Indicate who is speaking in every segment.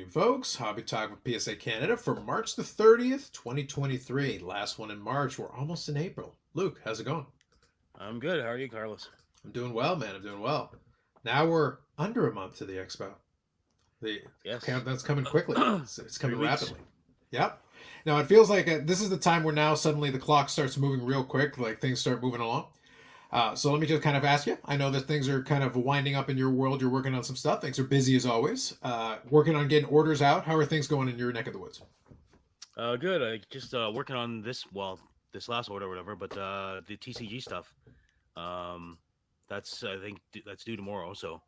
Speaker 1: evening, folks. Hobby Talk with PSA Canada for March the 30th, 2023. Last one in March. We're almost in April. Luke, how's it going?
Speaker 2: I'm good. How are you, Carlos?
Speaker 1: I'm doing well, man. I'm doing well. Now we're under a month to the expo. The
Speaker 2: Yes.
Speaker 1: countdown's coming quickly. It's coming
Speaker 2: 3 weeks.
Speaker 1: rapidly. Yep. Now it feels like this is the time where now suddenly the clock starts moving real quick, like things start moving along. So let me just kind of ask you. I know that things are kind of winding up in your world. You're working on some stuff. Things are busy as always. Working on getting orders out. How are things going in your neck of the woods?
Speaker 2: Good. I just working on this last order or whatever, but the TCG stuff. I think that's due tomorrow. So,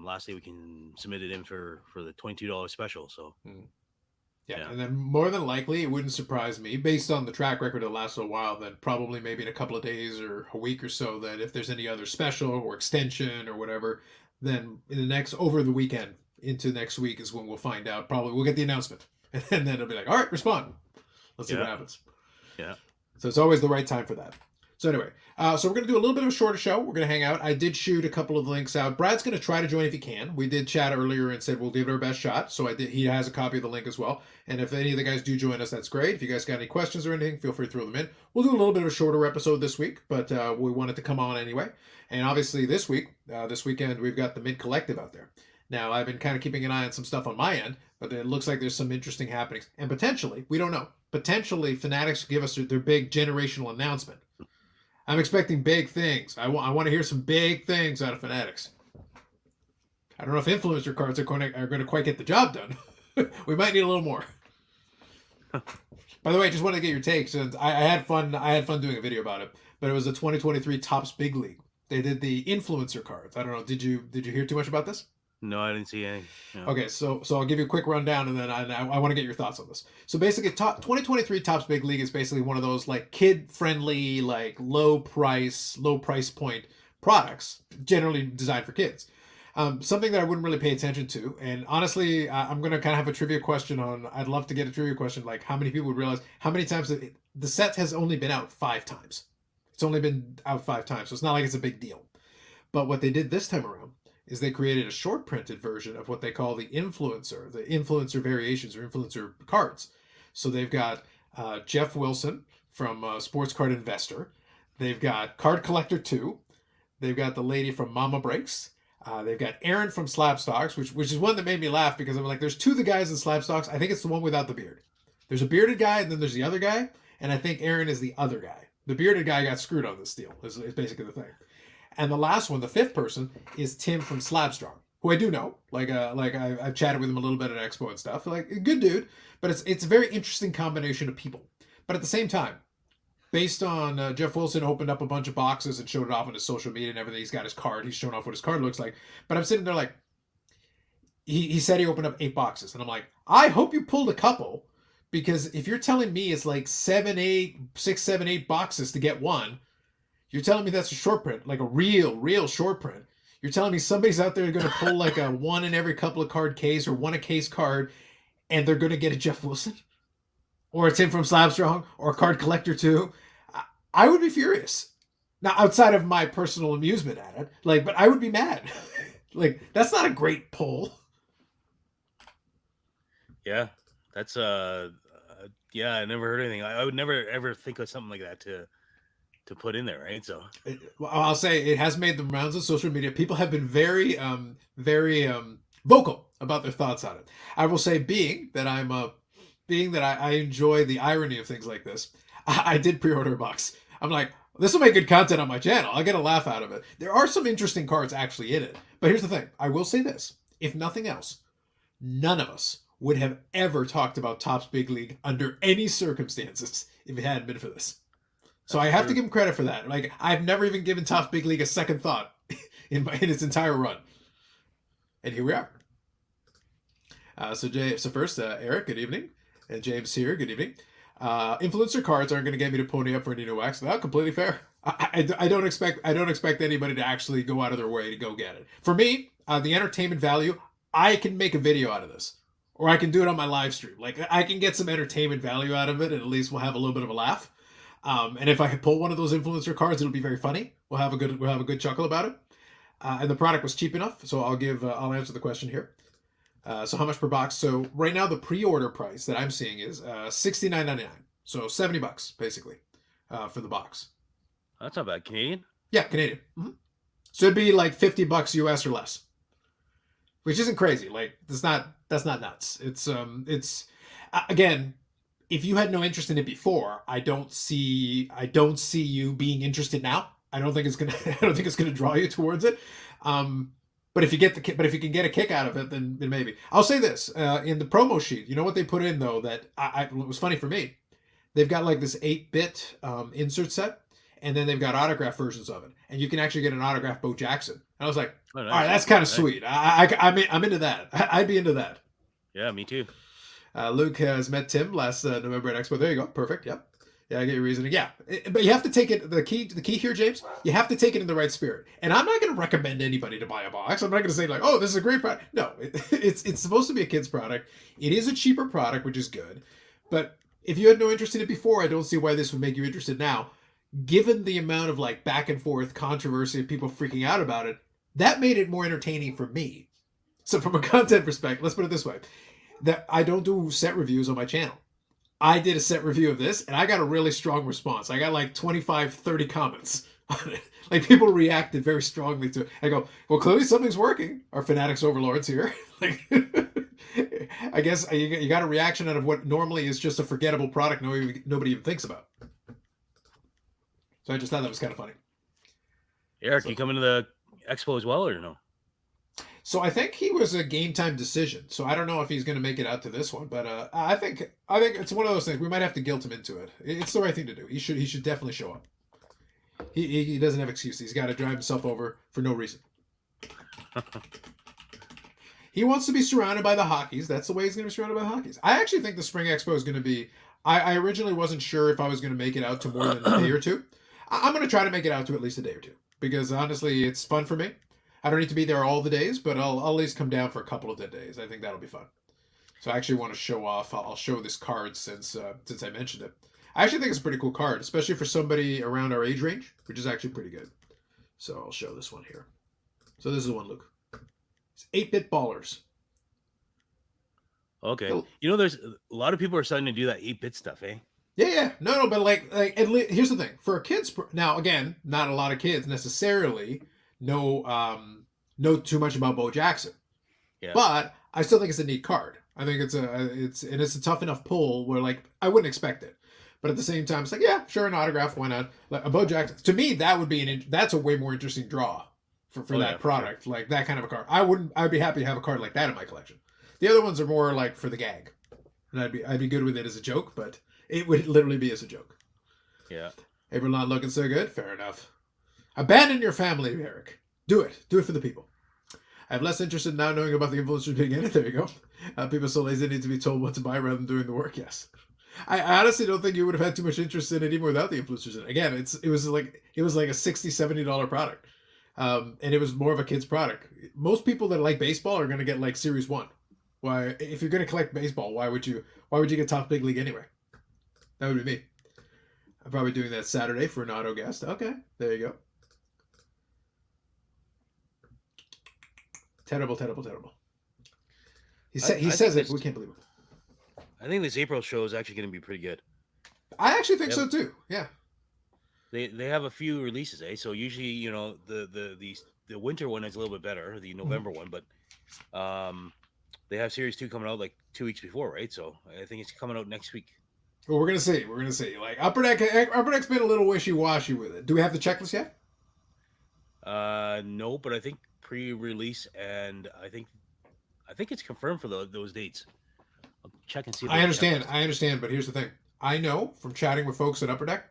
Speaker 2: lastly, we can submit it in for the $22 special. So,
Speaker 1: Yeah, and then more than likely, it wouldn't surprise me, based on the track record that lasts a while, that probably maybe in a couple of days or a week or so, that if there's any other special or extension or whatever, then over the weekend into next week is when we'll find out. Probably we'll get the announcement, and then it'll be like, all right, respond. Let's see what happens.
Speaker 2: Yeah.
Speaker 1: So it's always the right time for that. So anyway, so we're going to do a little bit of a shorter show. We're going to hang out. I did shoot a couple of links out. Brad's going to try to join if he can. We did chat earlier and said we'll give it our best shot. So he has a copy of the link as well. And if any of the guys do join us, that's great. If you guys got any questions or anything, feel free to throw them in. We'll do a little bit of a shorter episode this week, but we wanted to come on anyway. And obviously this weekend, we've got the Mid Collective out there. Now, I've been kind of keeping an eye on some stuff on my end, but it looks like there's some interesting happenings. And potentially, we don't know, potentially Fanatics give us their big generational announcement. I'm expecting big things. I want to hear some big things out of Fanatics. I don't know if influencer cards are going to quite get the job done. We might need a little more. By the way, I just wanted to get your takes. And I had fun. I had fun doing a video about it. But it was the 2023 Topps Big League. They did the influencer cards. I don't know. Did you hear too much about this?
Speaker 2: No, I didn't see any. No.
Speaker 1: Okay, so I'll give you a quick rundown, and then I want to get your thoughts on this. So basically, 2023 Topps Big League is basically one of those like kid-friendly, like low price point products, generally designed for kids. Something that I wouldn't really pay attention to, and honestly, I'm gonna kind of have a trivia question on. I'd love to get a trivia question, like how many people would realize how many times the set has only been out 5 times. It's only been out 5 times, so it's not like it's a big deal. But what they did this time around is they created a short printed version of what they call the influencer variations or influencer cards. So they've got Jeff Wilson from Sports Card Investor. They've got Card Collector 2. They've got the lady from Mama Breaks. They've got Aaron from Slab Stocks, which is one that made me laugh because I'm like, there's 2 of the guys in Slab Stocks. I think it's the one without the beard. There's a bearded guy and then there's the other guy. And I think Aaron is the other guy. The bearded guy got screwed on this deal is basically the thing. And the last one, the 5th person, is Tim from Slabstrong, who I do know. I've chatted with him a little bit at Expo and stuff. Like, a good dude, but it's a very interesting combination of people. But at the same time, based on Jeff Wilson opened up a bunch of boxes and showed it off on his social media and everything. He's got his card. He's showing off what his card looks like. But I'm sitting there like, he said he opened up 8 boxes. And I'm like, I hope you pulled a couple, because if you're telling me it's like 6, 7, 8 boxes to get one, you're telling me that's a short print, like a real short print. You're telling me somebody's out there going to pull like a 1 in every couple of card case or 1 a case card, and they're going to get a Jeff Wilson? Or a Tim from Slabstrong? Or a Card Collector 2? I would be furious. Now, outside of my personal amusement at it, but I would be mad. That's not a great pull.
Speaker 2: Yeah, that's yeah. I never heard anything. I would never ever think of something like that to put in there, right? So
Speaker 1: I'll say it has made the rounds of social media. People have been very vocal about their thoughts on it. I will say, being that I enjoy the irony of things like this, I did pre-order a box. I'm like, this will make good content on my channel. I'll get a laugh out of it. There are some interesting cards actually in it. But here's the thing. I will say this. If nothing else, none of us would have ever talked about Topps Big League under any circumstances if it hadn't been for this. So I have to give him credit for that. Like, I've never even given Topps Big League a second thought in its entire run. And here we are. So first, Eric, good evening. And James here, good evening. Influencer cards aren't going to get me to pony up for any new wax. That's completely fair. I don't expect anybody to actually go out of their way to go get it. For me, the entertainment value, I can make a video out of this. Or I can do it on my live stream. Like, I can get some entertainment value out of it, and at least we'll have a little bit of a laugh. And if I pull one of those influencer cards, it'll be very funny. We'll have a good chuckle about it. And the product was cheap enough, so I'll answer the question here. So how much per box? So right now the pre-order price that I'm seeing is $69.99. So $70 basically for the box.
Speaker 2: That's not bad. Canadian?
Speaker 1: Yeah, Canadian. So it'd be like $50 US or less, which isn't crazy. Like that's not nuts. It's again, if you had no interest in it before, I don't see you being interested now. I don't think it's gonna I don't think it's gonna draw you towards it. But if you get if you can get a kick out of it, then maybe. I'll say this in the promo sheet. You know what they put in though that it was funny for me. They've got like this 8-bit insert set, and then they've got autograph versions of it, and you can actually get an autographed Bo Jackson. And I was like,
Speaker 2: Oh, nice.
Speaker 1: all right, that's kind of sweet. I'm into that. I'd be into that.
Speaker 2: Yeah, me too.
Speaker 1: Luke has met Tim last November at Expo. There you go. Perfect. Yep. Yeah, I get your reasoning. Yeah, but you have to take it. The key here, James. You have to take it in the right spirit. And I'm not going to recommend anybody to buy a box. I'm not going to say like, oh, this is a great product. No, it's supposed to be a kid's product. It is a cheaper product, which is good. But if you had no interest in it before, I don't see why this would make you interested now. Given the amount of like back and forth controversy of people freaking out about it, that made it more entertaining for me. So from a content perspective, let's put it this way: that I don't do set reviews on my channel. I did a set review of this, and I got a really strong response. I got like 25, 30 comments on it. Like, people reacted very strongly to it. I go, well, clearly something's working. Our Fanatics overlords here. Like, I guess you got a reaction out of what normally is just a forgettable product nobody even thinks about. So I just thought that was kind of funny.
Speaker 2: Eric, you coming to the expo as well, or no?
Speaker 1: So I think he was a game time decision. So I don't know if he's going to make it out to this one, but I think it's one of those things. We might have to guilt him into it. It's the right thing to do. He should definitely show up. He doesn't have excuses. He's got to drive himself over for no reason. He wants to be surrounded by the hockeys. That's the way he's going to be surrounded by the hockeys. I actually think the Spring Expo is going to be. I originally wasn't sure if I was going to make it out to more than a day or two. I'm going to try to make it out to at least a day or two because honestly, it's fun for me. I don't need to be there all the days, but I'll at least come down for a couple of dead days. I think that'll be fun. So I actually want to show off. I'll show this card since I mentioned it. I actually think it's a pretty cool card, especially for somebody around our age range, which is actually pretty good. So I'll show this one here. So this is the one, Luke. It's 8-bit ballers.
Speaker 2: Okay. You know, there's a lot of people are starting to do that 8-bit stuff, eh?
Speaker 1: Yeah. No, but like here's the thing. For kids, now again, not a lot of kids necessarily know too much about Bo Jackson.
Speaker 2: Yeah.
Speaker 1: But I still think it's a neat card. I think it's a tough enough pull where like I wouldn't expect it. But at the same time, it's like, yeah, sure, an autograph, why not? Like a Bo Jackson, to me, that would be that's a way more interesting draw for that product, sure. Like that kind of a card. I'd be happy to have a card like that in my collection. The other ones are more like for the gag, and I'd be good with it as a joke, but it would literally be as a joke.
Speaker 2: Yeah.
Speaker 1: April not looking so good. Fair enough. Abandon your family, Eric. Do it. Do it for the people. I'm less interested in now knowing about the influencers being in it. There you go. People so lazy they need to be told what to buy rather than doing the work. Yes. I honestly don't think you would have had too much interest in it even without the influencers in it. Again, it was like a $60, $70 product. And it was more of a kid's product. Most people that like baseball are going to get like Series 1. Why, if you're going to collect baseball, why would you get Top Big League anyway? That would be me. I'm probably doing that Saturday for an auto guest. Okay, there you go. Terrible. He says it. We can't believe it.
Speaker 2: I think this April show is actually going to be pretty good.
Speaker 1: I actually think so too. Yeah.
Speaker 2: They have a few releases, eh? So usually, you know, the winter one is a little bit better, the November one, but they have Series 2 coming out like 2 weeks before, right? So I think it's coming out next week.
Speaker 1: Well, we're gonna see. Like Upper Deck's been a little wishy-washy with it. Do we have the checklist yet?
Speaker 2: No, but I think pre-release, and I think it's confirmed for those dates. I'll check and see.
Speaker 1: I understand, but here's the thing. I know from chatting with folks at Upper Deck,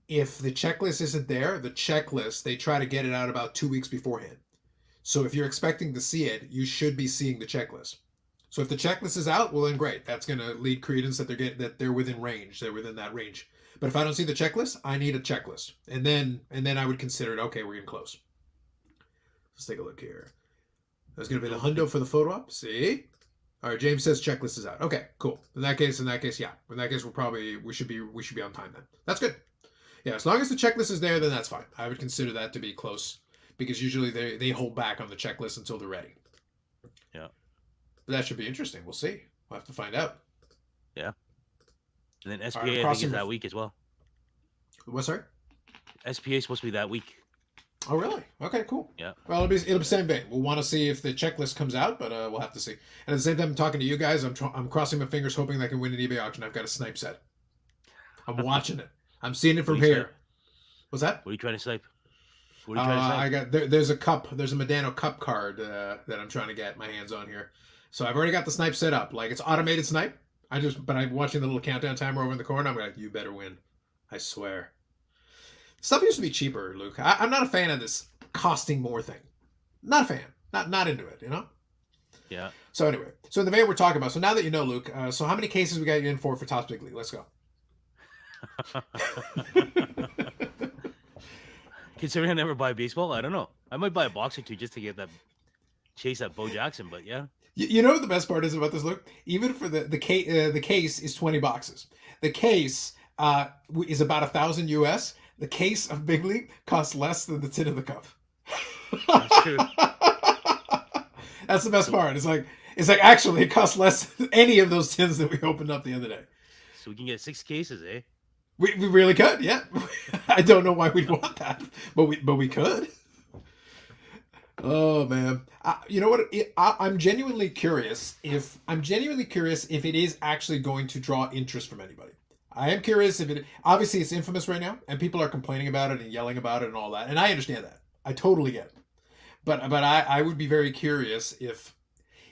Speaker 1: if the checklist isn't there, the checklist, they try to get it out about 2 weeks beforehand. So if you're expecting to see it, you should be seeing the checklist. So if the checklist is out, well then great. That's going to lead credence that they're within range. They're within that range. But if I don't see the checklist, I need a checklist. And then I would consider it, okay, we're getting close. Let's take a look here. There's going to be the hundo for the photo op. See? All right, James says checklist is out. Okay, cool. In that case, yeah. In that case, we should be on time then. That's good. Yeah, as long as the checklist is there, then that's fine. I would consider that to be close because usually they hold back on the checklist until they're ready.
Speaker 2: Yeah.
Speaker 1: That should be interesting. We'll see. We'll have to find out.
Speaker 2: Yeah. And then SPA,
Speaker 1: All right, I'm
Speaker 2: I think, is
Speaker 1: crossing.
Speaker 2: that week as well.
Speaker 1: What? Sorry.
Speaker 2: SPA is supposed to be that week.
Speaker 1: Oh, really? Okay, cool.
Speaker 2: Yeah.
Speaker 1: Well, it'll be same vein. We'll want to see if the checklist comes out, but we'll have to see. And at the same time, I'm talking to you guys. I'm crossing my fingers, hoping that I can win an eBay auction. I've got a snipe set. I'm watching it. I'm seeing it from
Speaker 2: What do you
Speaker 1: here. What's that?
Speaker 2: What are you trying to snipe? What are you trying to snipe?
Speaker 1: I got there's a cup. There's a Medano cup card that I'm trying to get my hands on here. So I've already got the snipe set up. Like, it's automated snipe. But I'm watching the little countdown timer over in the corner. I'm like, you better win. I swear. Stuff used to be cheaper, Luke. I'm not a fan of this costing more thing. Not a fan. Not into it, you know?
Speaker 2: Yeah.
Speaker 1: So anyway, so in the vein we're talking about, so now that you know, Luke, so how many cases we got you in for Topps Big League? Let's go.
Speaker 2: Considering I never buy baseball, I don't know. I might buy a box or two just to get that chase at Bo Jackson, but yeah.
Speaker 1: You know what the best part is about this, Luke? Even for the case is 20 boxes. The case is about 1,000 US. The case of Big League costs less than the tin of the cup.
Speaker 2: That's true.
Speaker 1: That's the best part. It's like actually it costs less than any of those tins that we opened up the other day.
Speaker 2: So we can get 6 cases, eh?
Speaker 1: We really could, yeah. I don't know why we'd want that, but we could. Oh man, you know what? I'm genuinely curious if it is actually going to draw interest from anybody. I am curious if it. Obviously, it's infamous right now, and people are complaining about it and yelling about it and all that, and I understand that. I totally get it. But I would be very curious if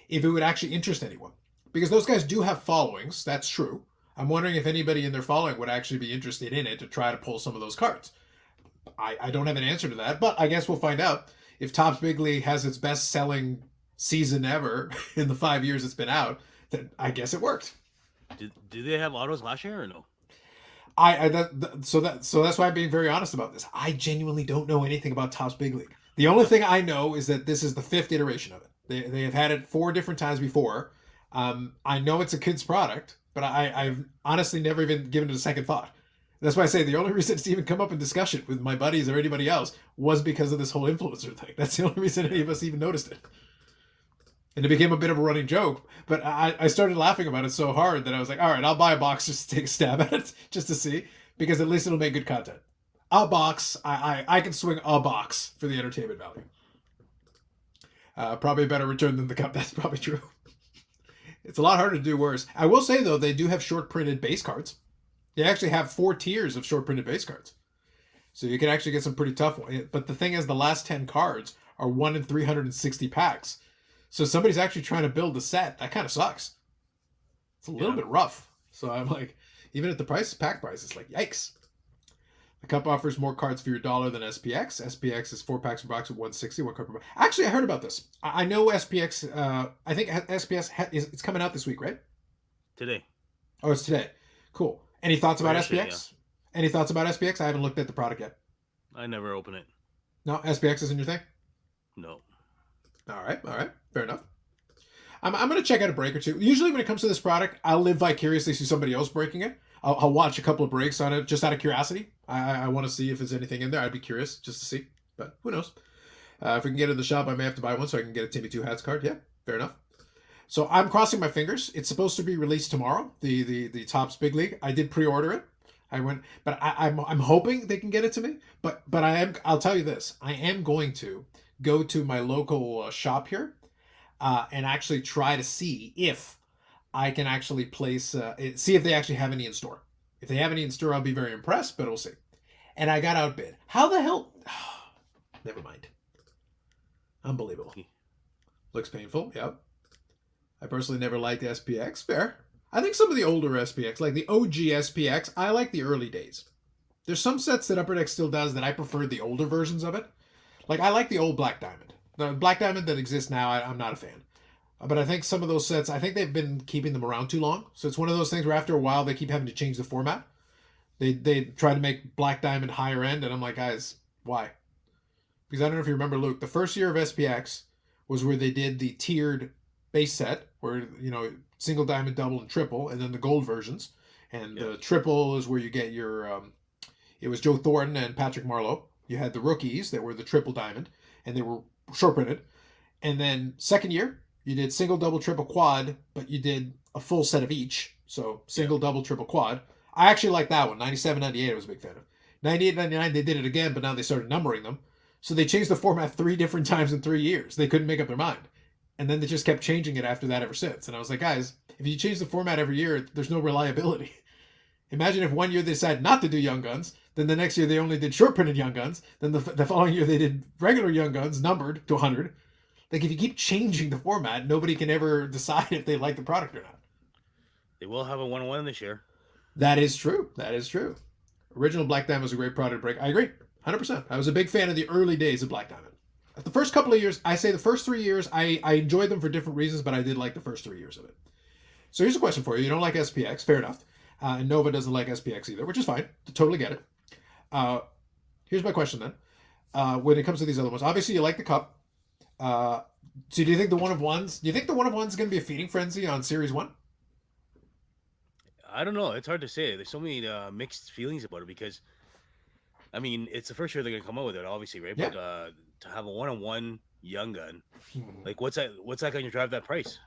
Speaker 1: it would actually interest anyone, because those guys do have followings. That's true. I'm wondering if anybody in their following would actually be interested in it to try to pull some of those cards. I don't have an answer to that, but I guess we'll find out. If Topps Big League has its best selling season ever in the 5 years it's been out, then I guess it worked.
Speaker 2: Did they have autos last year or no?
Speaker 1: So that's why I'm being very honest about this. I genuinely don't know anything about Topps Big League. The only thing I know is that this is the 5th iteration of it. They have had it 4 different times before. I know it's a kid's product, but I've honestly never even given it a second thought. That's why I say the only reason it's even come up in discussion with my buddies or anybody else was because of this whole influencer thing. That's the only reason any of us even noticed it. And it became a bit of a running joke. But I started laughing about it so hard that I was like, all right, I'll buy a box just to take a stab at it, just to see. Because at least it'll make good content. A box, I can swing a box for the entertainment value. Probably a better return than the cup. That's probably true. It's a lot harder to do worse. I will say, though, they do have short printed base cards. They actually have 4 tiers of short printed base cards. So you can actually get some pretty tough ones. But the thing is, the last 10 cards are 1 in 360 packs. So somebody's actually trying to build a set. That kind of sucks. It's a little bit rough. So I'm like, even at the pack price, it's like, yikes. The cup offers more cards for your dollar than SPX. SPX is 4 packs per box at 160, 1 card per box. Actually, I heard about this. I know SPX, I think SPX, it's coming out this week, right?
Speaker 2: Today.
Speaker 1: Oh, it's today. Cool. Any thoughts about
Speaker 2: Thursday,
Speaker 1: SPX? Yeah. Any thoughts about SPX? I haven't looked at the product yet.
Speaker 2: I never open it.
Speaker 1: No, SPX isn't your thing?
Speaker 2: No.
Speaker 1: All right. Fair enough. I'm going to check out a break or two. Usually when it comes to this product, I'll live vicariously through somebody else breaking it. I'll watch a couple of breaks on it just out of curiosity. I want to see if there's anything in there. I'd be curious just to see. But who knows? If we can get it in the shop, I may have to buy one so I can get a Timmy 2 Hats card. Yeah, fair enough. So I'm crossing my fingers. It's supposed to be released tomorrow, the Topps Big League. I did pre-order it. I went, but I'm hoping they can get it to me. But I'll tell you this. I am going to go to my local shop here and actually try to see if I can actually place, see if they actually have any in store. If they have any in store, I'll be very impressed, but we'll see. And I got outbid. How the hell? Never mind. Unbelievable. Looks painful. Yep. I personally never liked SPX. Fair. I think some of the older SPX, like the OG SPX, I like the early days. There's some sets that Upper Deck still does that I prefer the older versions of it. Like, I like the old Black Diamond. The Black Diamond that exists now, I'm not a fan. But I think some of those sets, I think they've been keeping them around too long. So it's one of those things where after a while, they keep having to change the format. They try to make Black Diamond higher end, and I'm like, guys, why? Because I don't know if you remember, Luke, the first year of SPX was where they did the tiered base set, where, you know, single diamond, double, and triple, and then the gold versions. And the triple is where you get your, it was Joe Thornton and Patrick Marleau. You had the rookies that were the triple diamond, and they were short printed. And then second year, You did single, double, triple, quad, but you did a full set of each. So single, double, triple, quad. I actually like that one. 97, 98 I was a big fan of. 98, 99 they did it again, but now they started numbering them. So they changed the format 3 different times in 3 years. They couldn't make up their mind. And then they just kept changing it after that ever since. And I was like, guys, if you change the format every year, there's no reliability. Imagine if one year they decided not to do Young Guns, then the next year they only did short printed Young Guns, then the following year they did regular Young Guns numbered to 100. Like, if you keep changing the format, nobody can ever decide if they like the product or not.
Speaker 2: They will have a 101 this year.
Speaker 1: That is true. That is true. Original Black Diamond was a great product break. I agree. 100%. I was a big fan of the early days of Black Diamond. The first couple of years, I say the first 3 years, I enjoyed them for different reasons, but I did like the first 3 years of it. So here's a question for you. You don't like SPX. Fair enough. And Nova doesn't like SPX either, which is fine. Totally get it. Here's my question then. When it comes to these other ones, obviously you like the Cup. So do you think the one of ones? Do you think the one of ones is going to be a feeding frenzy on Series 1?
Speaker 2: I don't know. It's hard to say. There's so many mixed feelings about it because, I mean, it's the first year they're going to come out with it, obviously, right?
Speaker 1: Yeah.
Speaker 2: But to have a 101 Young Gun, like what's that going to drive that price?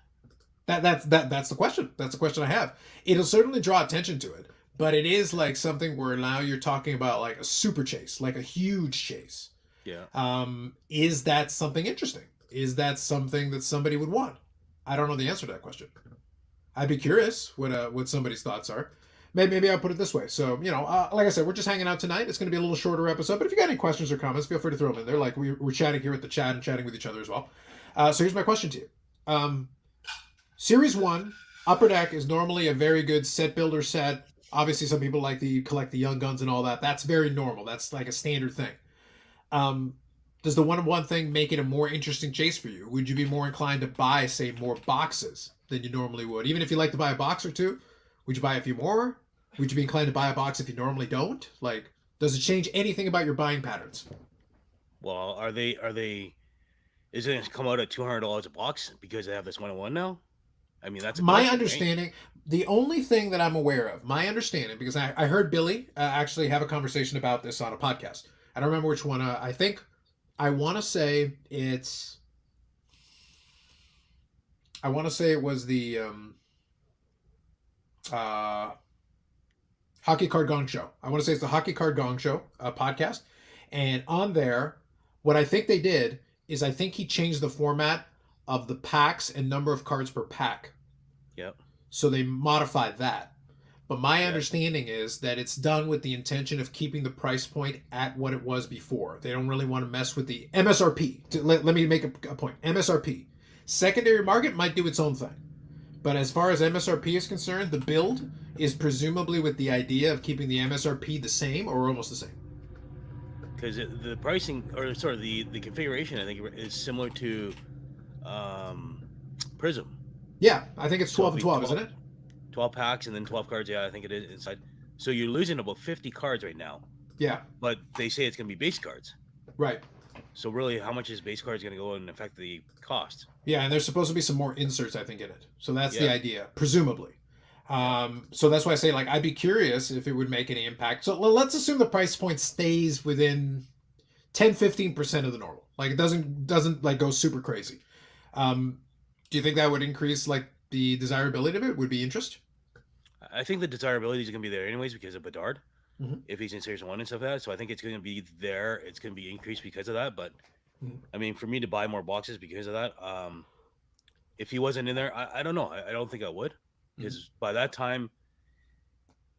Speaker 1: That's the question. That's the question I have. It'll certainly draw attention to it, but it is like something where now you're talking about like a super chase, like a huge chase.
Speaker 2: Yeah.
Speaker 1: Is that something interesting? Is that something that somebody would want? I don't know the answer to that question. I'd be curious what somebody's thoughts are. Maybe I'll put it this way. So, like I said, we're just hanging out tonight. It's going to be a little shorter episode, but if you got any questions or comments, feel free to throw them in there. Like we're chatting here with the chat and chatting with each other as well. So here's my question to you. Series 1, Upper Deck is normally a very good set builder set. Obviously, some people like to collect the Young Guns and all that. That's very normal. That's like a standard thing. Does the 1-of-1 thing make it a more interesting chase for you? Would you be more inclined to buy, say, more boxes than you normally would? Even if you like to buy a box or two, would you buy a few more? Would you be inclined to buy a box if you normally don't? Like, does it change anything about your buying patterns?
Speaker 2: Well, are they? Is it going to come out at $200 a box because they have this 101 now? I mean, that's
Speaker 1: my understanding. Right? The only thing that I'm aware of, my understanding, because I heard Billy actually have a conversation about this on a podcast. I don't remember which one. I want to say it was the Hockey Card Gong Show. I want to say it's the Hockey Card Gong Show podcast. And on there, what I think they did is I think he changed the format of the packs and number of cards per pack.
Speaker 2: Yep.
Speaker 1: So they modified that. But my understanding is that it's done with the intention of keeping the price point at what it was before. They don't really want to mess with the MSRP. Let me make a point. MSRP. Secondary market might do its own thing. But as far as MSRP is concerned, the build is presumably with the idea of keeping the MSRP the same or almost the same.
Speaker 2: Because the pricing, or sorry, the configuration, I think, is similar to Prism.
Speaker 1: Yeah, I think it's 12 and 12, isn't it?
Speaker 2: 12 packs and then 12 cards. Yeah, I think it is inside. So you're losing about 50 cards right now.
Speaker 1: Yeah.
Speaker 2: But they say it's going to be base cards.
Speaker 1: Right.
Speaker 2: So really, how much is base cards going to go and affect the cost?
Speaker 1: Yeah, and there's supposed to be some more inserts, I think, in it. So that's the idea, presumably. So that's why I say, like, I'd be curious if it would make any impact. So let's assume the price point stays within 10-15% of the normal. Like, it doesn't like go super crazy. Do you think that would increase like the desirability of it? Would be interest?
Speaker 2: I think the desirability is going to be there anyways because of Bedard. If he's in Series 1 and stuff like that. So I think it's going to be there. It's going to be increased because of that. But I mean, for me to buy more boxes because of that, if he wasn't in there, I don't know. I don't think I would, because by that time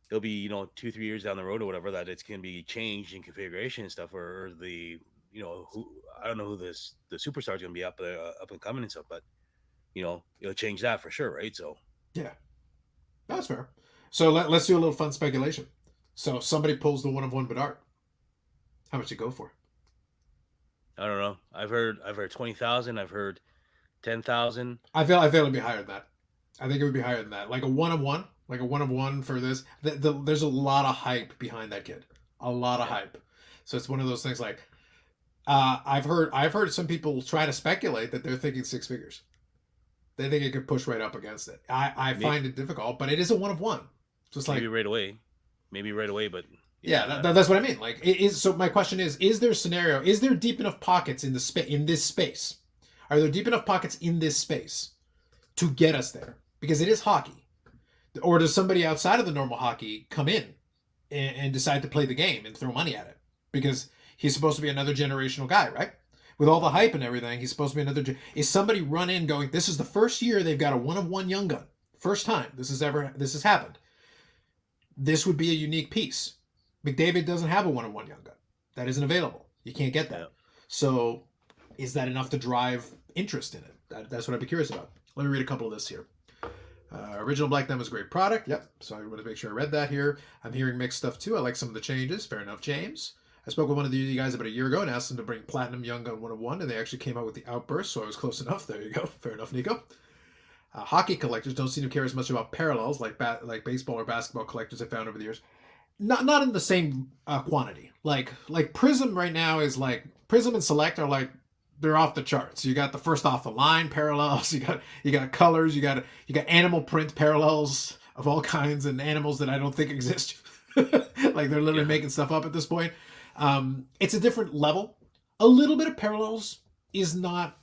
Speaker 2: it'll be 2-3 years down the road or whatever that it's going to be changed in configuration and stuff, or the I don't know who the superstar is going to be up and coming and stuff, but it'll change that for sure, right? So
Speaker 1: yeah, that's fair. So let's do a little fun speculation. So somebody pulls the 1-of-1 Bedard. How much you go for?
Speaker 2: I don't know. I've heard 20,000. I've heard 10,000.
Speaker 1: I feel it'd be higher than that. I think it would be higher than that. Like a 1-of-1, like a 1-of-1 for this. There's a lot of hype behind that kid. A lot of hype. So it's one of those things like I've heard some people try to speculate that they're thinking 6 figures. They think it could push right up against it. I find it difficult, but it is a 1-of-1. Just like
Speaker 2: maybe right away, but
Speaker 1: that's what I mean. Like, so my question is there a scenario? Is there deep enough pockets in this space? Are there deep enough pockets in this space to get us there? Because it is hockey. Or does somebody outside of the normal hockey come in and decide to play the game and throw money at it? Because he's supposed to be another generational guy, right? With all the hype and everything, he's supposed to be another. Is somebody run in going, this is the first year they've got a 1-of-1 young gun. First time this has happened. This would be a unique piece. McDavid doesn't have a 1-of-1 young gun. That isn't available. You can't get that.
Speaker 2: Yeah.
Speaker 1: So is that enough to drive interest in it? That's what I'd be curious about. Let me read a couple of this here. Original Black Diamond was a great product. Yep. So I wanted to make sure I read that here. I'm hearing mixed stuff too. I like some of the changes. Fair enough, James. I spoke with one of you guys about a year ago and asked them to bring Platinum Young Gun 1-of-1, and they actually came out with the Outburst, so I was close enough. There you go. Fair enough, Nico. Hockey collectors don't seem to care as much about parallels like baseball or basketball collectors I found over the years. Not in the same quantity. Like Prism right now is like Prism and Select are like they're off the charts. You got the first off the line parallels. You got colors. You got animal print parallels of all kinds and animals that I don't think exist. Like they're literally making stuff up at this point. It's a different level. A little bit of parallels is not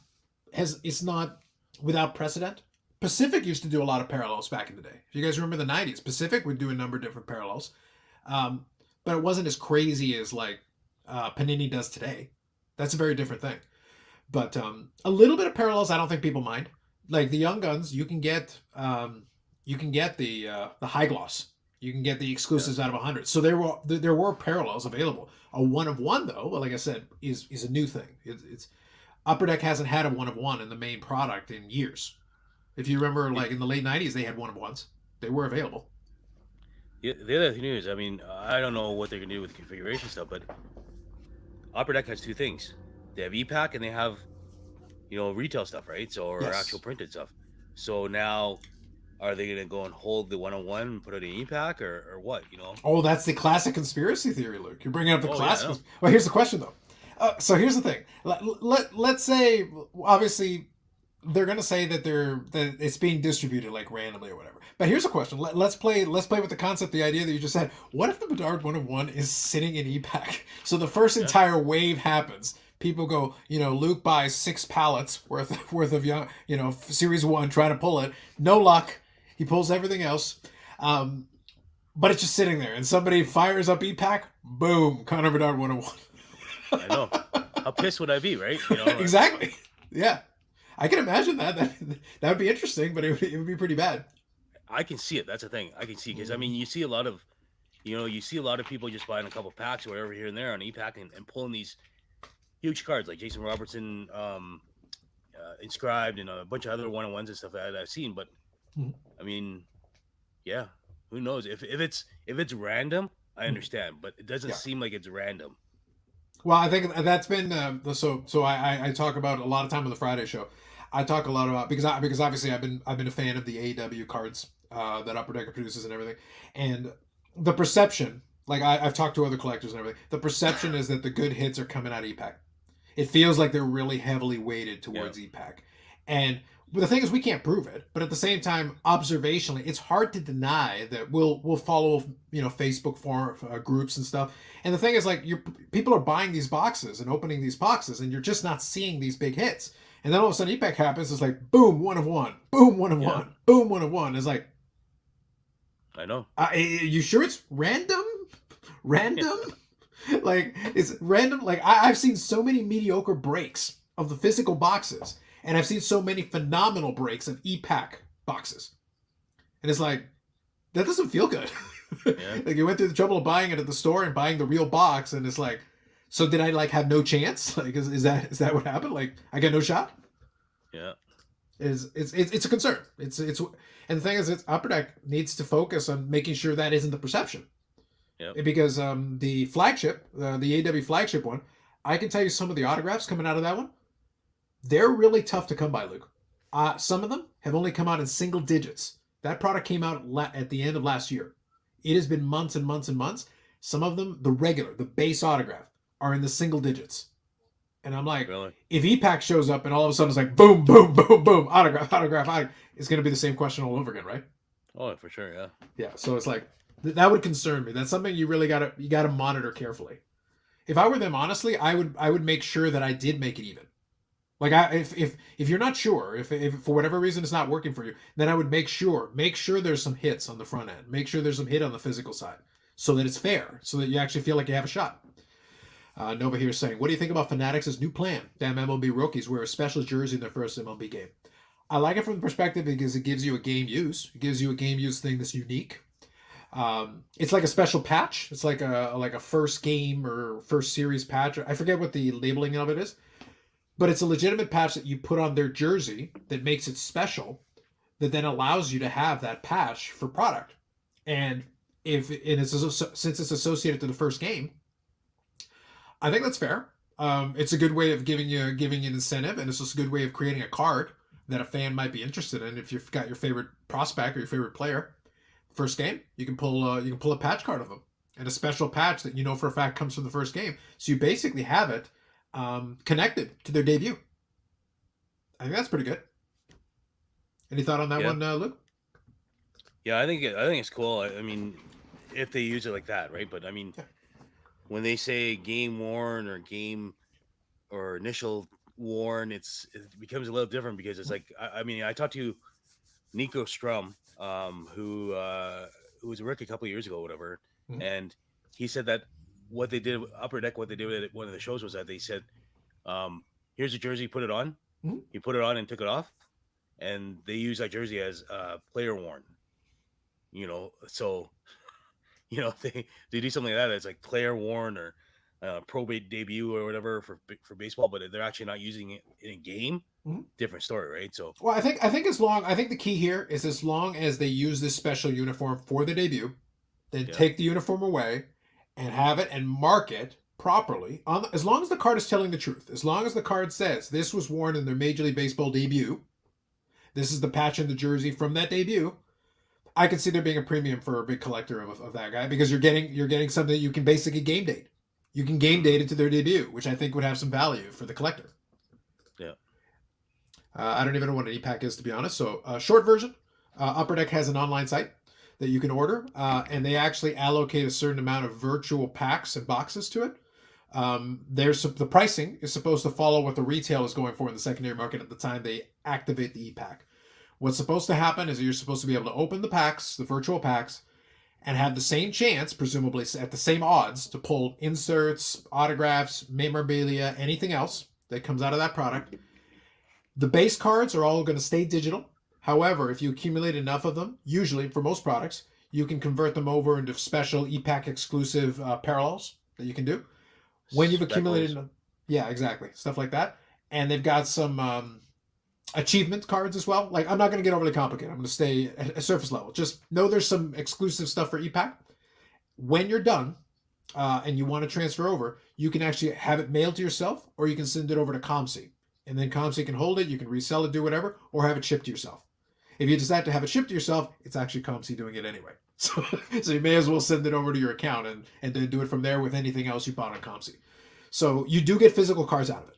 Speaker 1: without precedent. Pacific used to do a lot of parallels back in the day. If you guys remember the 90s, Pacific would do a number of different parallels. But it wasn't as crazy as like Panini does today. That's a very different thing. But a little bit of parallels, I don't think people mind. Like the Young Guns, you can get the high gloss. You can get the exclusives out of 100. So there were parallels available. A 1-of-1 though, like I said, is a new thing. It's Upper Deck hasn't had a 1-of-1 in the main product in years. If you remember, like in the late 90s, they had 1-of-1s. They were available.
Speaker 2: Yeah, the other thing is, I mean, I don't know what they're gonna do with configuration stuff, but Upper Deck has two things. They have EPAC and they have, retail stuff, right? So or
Speaker 1: Yes.
Speaker 2: actual printed stuff. So now, are they gonna go and hold the 1-on-1 and put it in EPAC or what?
Speaker 1: Oh, that's the classic conspiracy theory, Luke. You're bringing up the classic.
Speaker 2: Yeah,
Speaker 1: Well, here's the question though. So here's the thing. Let's say, obviously, they're gonna say that it's being distributed like randomly or whatever. But here's a question. Let's play with the concept, the idea that you just said. What if the Bedard 1-of-1 is sitting in EPAC? So the first entire wave happens. People go, Luke buys 6 pallets worth of Series 1, trying to pull it. No luck. He pulls everything else. But it's just sitting there. And somebody fires up EPAC. Boom. Connor Bedard 1-of-1.
Speaker 2: I know. How pissed would I be, right?
Speaker 1: Exactly. Yeah. I can imagine that. That would be interesting, but it would be pretty bad.
Speaker 2: I can see it. That's the thing. I can see because I mean, you see a lot of people just buying a couple packs or whatever here and there on EPAC and pulling these huge cards like Jason Robertson, Inscribed, and a bunch of other 1-on-1s and stuff that I've seen. But I mean, yeah, who knows? If it's random, I understand, but it doesn't seem like it's random.
Speaker 1: Well, I think that's been so. I talk about a lot of time on the Friday show. I talk a lot about because obviously I've been a fan of the AEW cards that Upper Deck produces and everything, and the perception. Like I've talked to other collectors and everything. The perception is that the good hits are coming out of EPAC. It feels like they're really heavily weighted towards EPAC, and the thing is we can't prove it. But at the same time, observationally, it's hard to deny that we'll follow Facebook forum groups and stuff. And the thing is, like, people are buying these boxes and opening these boxes, and you're just not seeing these big hits. And then all of a sudden, EPAC happens. It's like boom, 1-of-1, boom, 1-of-1, boom, 1-of-1. It's like,
Speaker 2: I know.
Speaker 1: You sure it's random? Random? Like it's random. Like I've seen so many mediocre breaks of the physical boxes, and I've seen so many phenomenal breaks of EPAC boxes, and it's like that doesn't feel good.
Speaker 2: Yeah.
Speaker 1: Like you went through the trouble of buying it at the store and buying the real box, and it's like, so did I like have no chance? Like is that what happened? Like I got no shot?
Speaker 2: Yeah.
Speaker 1: It's a concern. It's and the thing is, Upper Deck needs to focus on making sure that isn't the perception.
Speaker 2: Yeah.
Speaker 1: Because the flagship, the AW flagship one, I can tell you some of the autographs coming out of that one, they're really tough to come by, Luke. Some of them have only come out in single digits. That product came out at the end of last year. It has been months and months and months. Some of them, the base autograph, are in the single digits. And I'm like,
Speaker 2: really?
Speaker 1: If EPAC shows up and all of a sudden it's like boom, boom, boom, boom, autograph, it's going to be the same question all over again, right?
Speaker 2: Oh, for sure, yeah.
Speaker 1: Yeah, so it's like, that would concern me. That's something you really gotta monitor carefully. If I were them, honestly, I would make sure that I did make it even. Like if you're not sure, if for whatever reason it's not working for you, then I would make sure there's some hits on the front end. Make sure there's some hit on the physical side, so that it's fair, so that you actually feel like you have a shot. Nova here is saying, what do you think about Fanatics' new plan? Damn MLB rookies wear a special jersey in their first MLB game. I like it from the perspective because it gives you a game use. It gives you a game use thing that's unique. It's like a special patch. It's like a first game or first series patch. I forget what the labeling of it is, but it's a legitimate patch that you put on their jersey that makes it special, that then allows you to have that patch for product. And since it's associated to the first game, I think that's fair. It's a good way of giving you an incentive, and it's just a good way of creating a card that a fan might be interested in. If you've got your favorite prospect or your favorite player, first game, you can pull a patch card of them, and a special patch that you know for a fact comes from the first game. So you basically have it connected to their debut. I think that's pretty good. Any thought on that one, Luke?
Speaker 2: Yeah, I think it's cool. I mean, if they use it like that, right? But I mean, when they say game worn or game or initial worn, it becomes a little different because it's like I mean, I talked to Nico Strum, who was a rookie a couple of years ago, or whatever, and he said that what they did Upper Deck, what they did at one of the shows was that they said, "Here's a jersey, put it on." Mm-hmm. He put it on and took it off, and they use that jersey as player worn. So they do something like that. It's like player worn or probate debut or whatever for baseball, but they're actually not using it in a game. Mm-hmm. Different story, right? So,
Speaker 1: well, I think the key here is as long as they use this special uniform for the debut, then take the uniform away and have it and mark it properly. As long as the card is telling the truth, as long as the card says this was worn in their Major League Baseball debut, this is the patch in the jersey from that debut. I could see there being a premium for a big collector of that guy, because you're getting something that you can basically game date. You can game date it to their debut, which I think would have some value for the collector.
Speaker 2: Yeah.
Speaker 1: I don't even know what an e-pack is, to be honest. So short version, Upper Deck has an online site that you can order, and they actually allocate a certain amount of virtual packs and boxes to it. The pricing is supposed to follow what the retail is going for in the secondary market at the time they activate the e-pack. What's supposed to happen is that you're supposed to be able to open the packs, the virtual packs, and have the same chance, presumably at the same odds, to pull inserts, autographs, memorabilia, anything else that comes out of that product. The base cards are all going to stay digital. However, if you accumulate enough of them, usually for most products, you can convert them over into special e-pack exclusive parallels that you can do. When you've accumulated enough. Yeah, exactly. Stuff like that. And they've got some achievement cards as well. Like, I'm not going to get overly complicated. I'm going to stay at surface level. Just know there's some exclusive stuff for e-pack. When you're done and you want to transfer over, you can actually have it mailed to yourself, or you can send it over to ComC. And then ComC can hold it, you can resell it, do whatever, or have it shipped to yourself. If you decide to have it shipped to yourself, it's actually ComC doing it anyway. So you may as well send it over to your account and then do it from there with anything else you bought on ComC. So you do get physical cards out of it,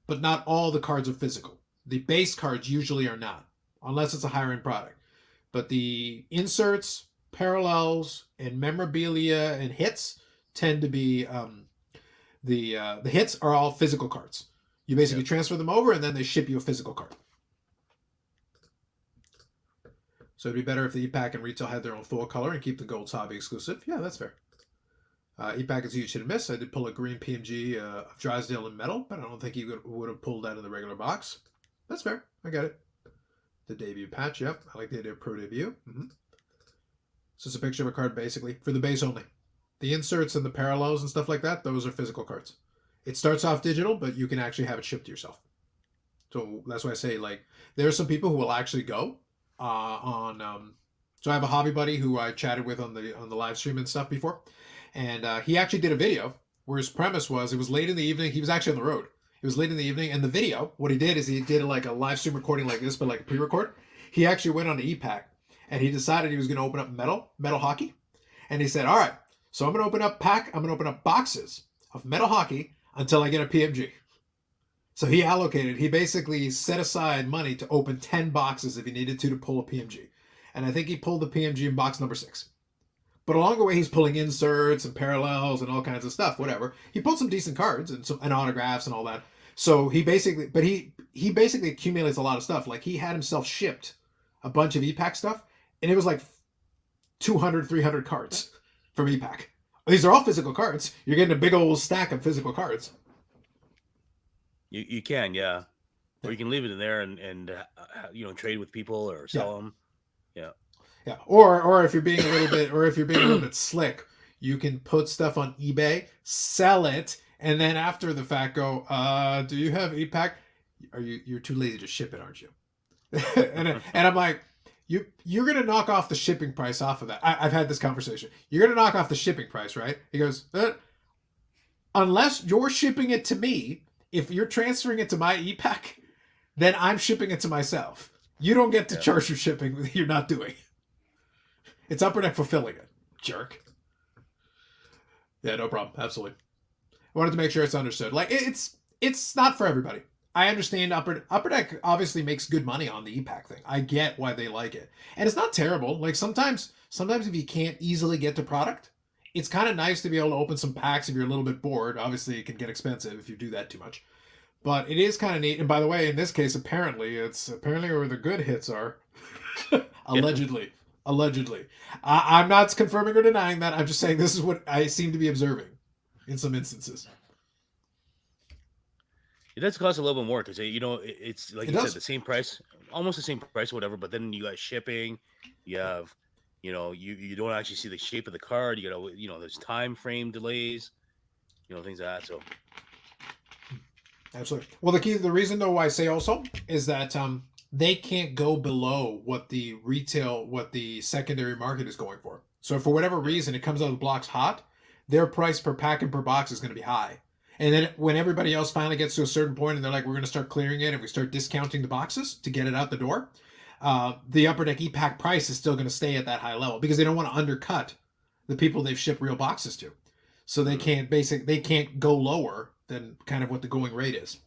Speaker 1: but not all the cards are physical. The base cards usually are not, unless it's a higher end product. But the inserts, parallels, and memorabilia and hits tend to be the hits are all physical cards. You basically transfer them over, and then they ship you a physical card. So it'd be better if the e-pack and retail had their own full color and keep the Gold's Hobby exclusive. Yeah, that's fair. E-pack is huge hit and miss. I did pull a green PMG of Drysdale in metal, but I don't think he would have pulled that in the regular box. That's fair. I get it. The debut patch, yep. I like the idea of pro debut. Mm-hmm. So it's a picture of a card, basically, for the base only. The inserts and the parallels and stuff like that, those are physical cards. It starts off digital, but you can actually have it shipped to yourself. So that's why I say, like, there are some people who will actually go so I have a hobby buddy who I chatted with on the live stream and stuff before. And he actually did a video where his premise was, it was late in the evening. He was actually on the road. It was late in the evening, and the video, what he did is he did like a live stream recording like this, but like a pre-record. He actually went on to e-pack, and he decided he was going to open up metal hockey. And he said, all right, so I'm going to open up boxes of metal hockey until I get a PMG. So he basically set aside money to open 10 boxes if he needed to pull a PMG. And I think he pulled the PMG in box number 6. But along the way, he's pulling inserts and parallels and all kinds of stuff, whatever. He pulled some decent cards and autographs and all that. So he basically accumulates a lot of stuff. Like he had himself shipped a bunch of EPAC stuff, and it was like 200, 300 cards from EPAC. These are all physical cards. You're getting a big old stack of physical cards.
Speaker 2: You can, yeah. Or you can leave it in there and trade with people or sell them. Yeah.
Speaker 1: Yeah. Or if you're being a little bit slick, you can put stuff on eBay, sell it, and then after the fact go, do you have EPAC? You're too lazy to ship it, aren't you? and I'm like, you're gonna knock off the shipping price off of that. I've had this conversation. You're gonna knock off the shipping price, right? He goes, unless you're shipping it to me, if you're transferring it to my EPAC, then I'm shipping it to myself. You don't get to charge for shipping that you're not doing. It's Upper Deck fulfilling it, jerk. Yeah, no problem. Absolutely. I wanted to make sure it's understood. Like it's not for everybody. I understand Upper Deck obviously makes good money on the EPAC thing. I get why they like it. And it's not terrible. Like sometimes if you can't easily get to product, it's kind of nice to be able to open some packs if you're a little bit bored. Obviously, it can get expensive if you do that too much. But it is kind of neat. And by the way, in this case, apparently where the good hits are. Allegedly. I'm not confirming or denying that. I'm just saying this is what I seem to be observing in some instances.
Speaker 2: It does cost a little bit more because it's like you said, the same price, almost the same price, or whatever. But then you got shipping, you have, you don't actually see the shape of the card. You got there's time frame delays, things like that. So
Speaker 1: absolutely. Well, the reason though why I say also is that they can't go below what the secondary market is going for. So for whatever reason, it comes out of the blocks hot, their price per pack and per box is going to be high. And then when everybody else finally gets to a certain point and they're like, we're going to start clearing it and we start discounting the boxes to get it out the door, the Upper Deck EPAC price is still going to stay at that high level because they don't want to undercut the people they've shipped real boxes to. So they can't go lower than kind of what the going rate is.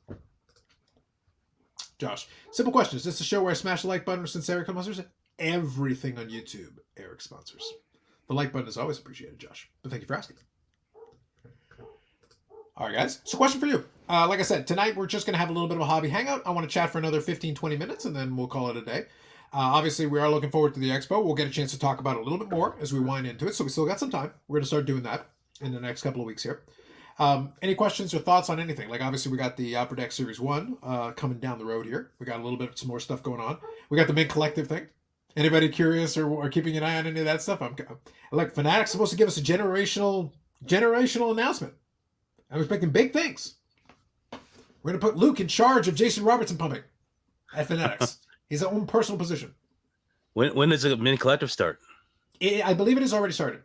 Speaker 1: Josh, simple question. Is this a show where I smash the like button since Eric sponsors everything on YouTube? Eric sponsors. The like button is always appreciated, Josh. But thank you for asking. All right, guys. So question for you. Like I said, tonight we're just going to have a little bit of a hobby hangout. I want to chat for another 15, 20 minutes, and then we'll call it a day. Obviously, we are looking forward to the expo. We'll get a chance to talk about it a little bit more as we wind into it, so we still got some time. We're going to start doing that in the next couple of weeks here. Any questions or thoughts on anything? Like, obviously, we got the Upper Deck Series 1 coming down the road here. We got a little bit some more stuff going on. We got the Mint Collective thing. Anybody curious or keeping an eye on any of that stuff? Like, Fanatic's supposed to give us a generational announcement. I'm expecting big things. We're going to put Luke in charge of Jason Robertson pumping at Fanatics. His own personal position.
Speaker 2: When does the Mint Collective start?
Speaker 1: I believe it has already started.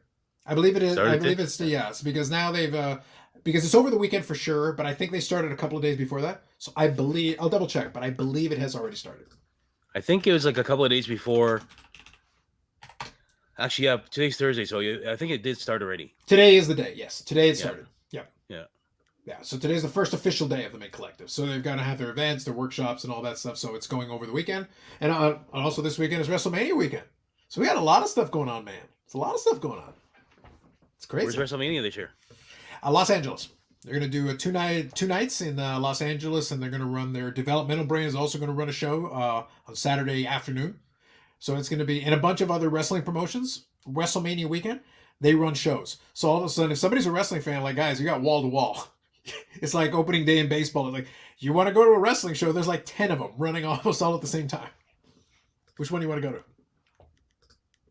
Speaker 1: I believe it is. I believe it's yes, because now they've because it's over the weekend for sure. But I think they started a couple of days before that. So I believe I'll double check, but I believe it has already started.
Speaker 2: I think it was like a couple of days before. Actually, yeah, today's Thursday, so I think it did start already.
Speaker 1: Today is the day. Yes, today it started. Yeah, so today's the first official day of the Mint Collective. So they've got to have their events, their workshops, and all that stuff. So it's going over the weekend. And also this weekend is WrestleMania weekend. So we got a lot of stuff going on, man. It's a lot of stuff going on. It's crazy.
Speaker 2: Where's WrestleMania this year?
Speaker 1: Los Angeles. They're going to do two nights in Los Angeles, and they're going to run their developmental brand is also going to run a show on Saturday afternoon. So it's going to be, and a bunch of other wrestling promotions, WrestleMania weekend, they run shows. So all of a sudden, if somebody's a wrestling fan, like, guys, you got wall to wall. It's like opening day in baseball. It's like, you want to go to a wrestling show, there's like 10 of them running almost all at the same time. Which one do you want to go to?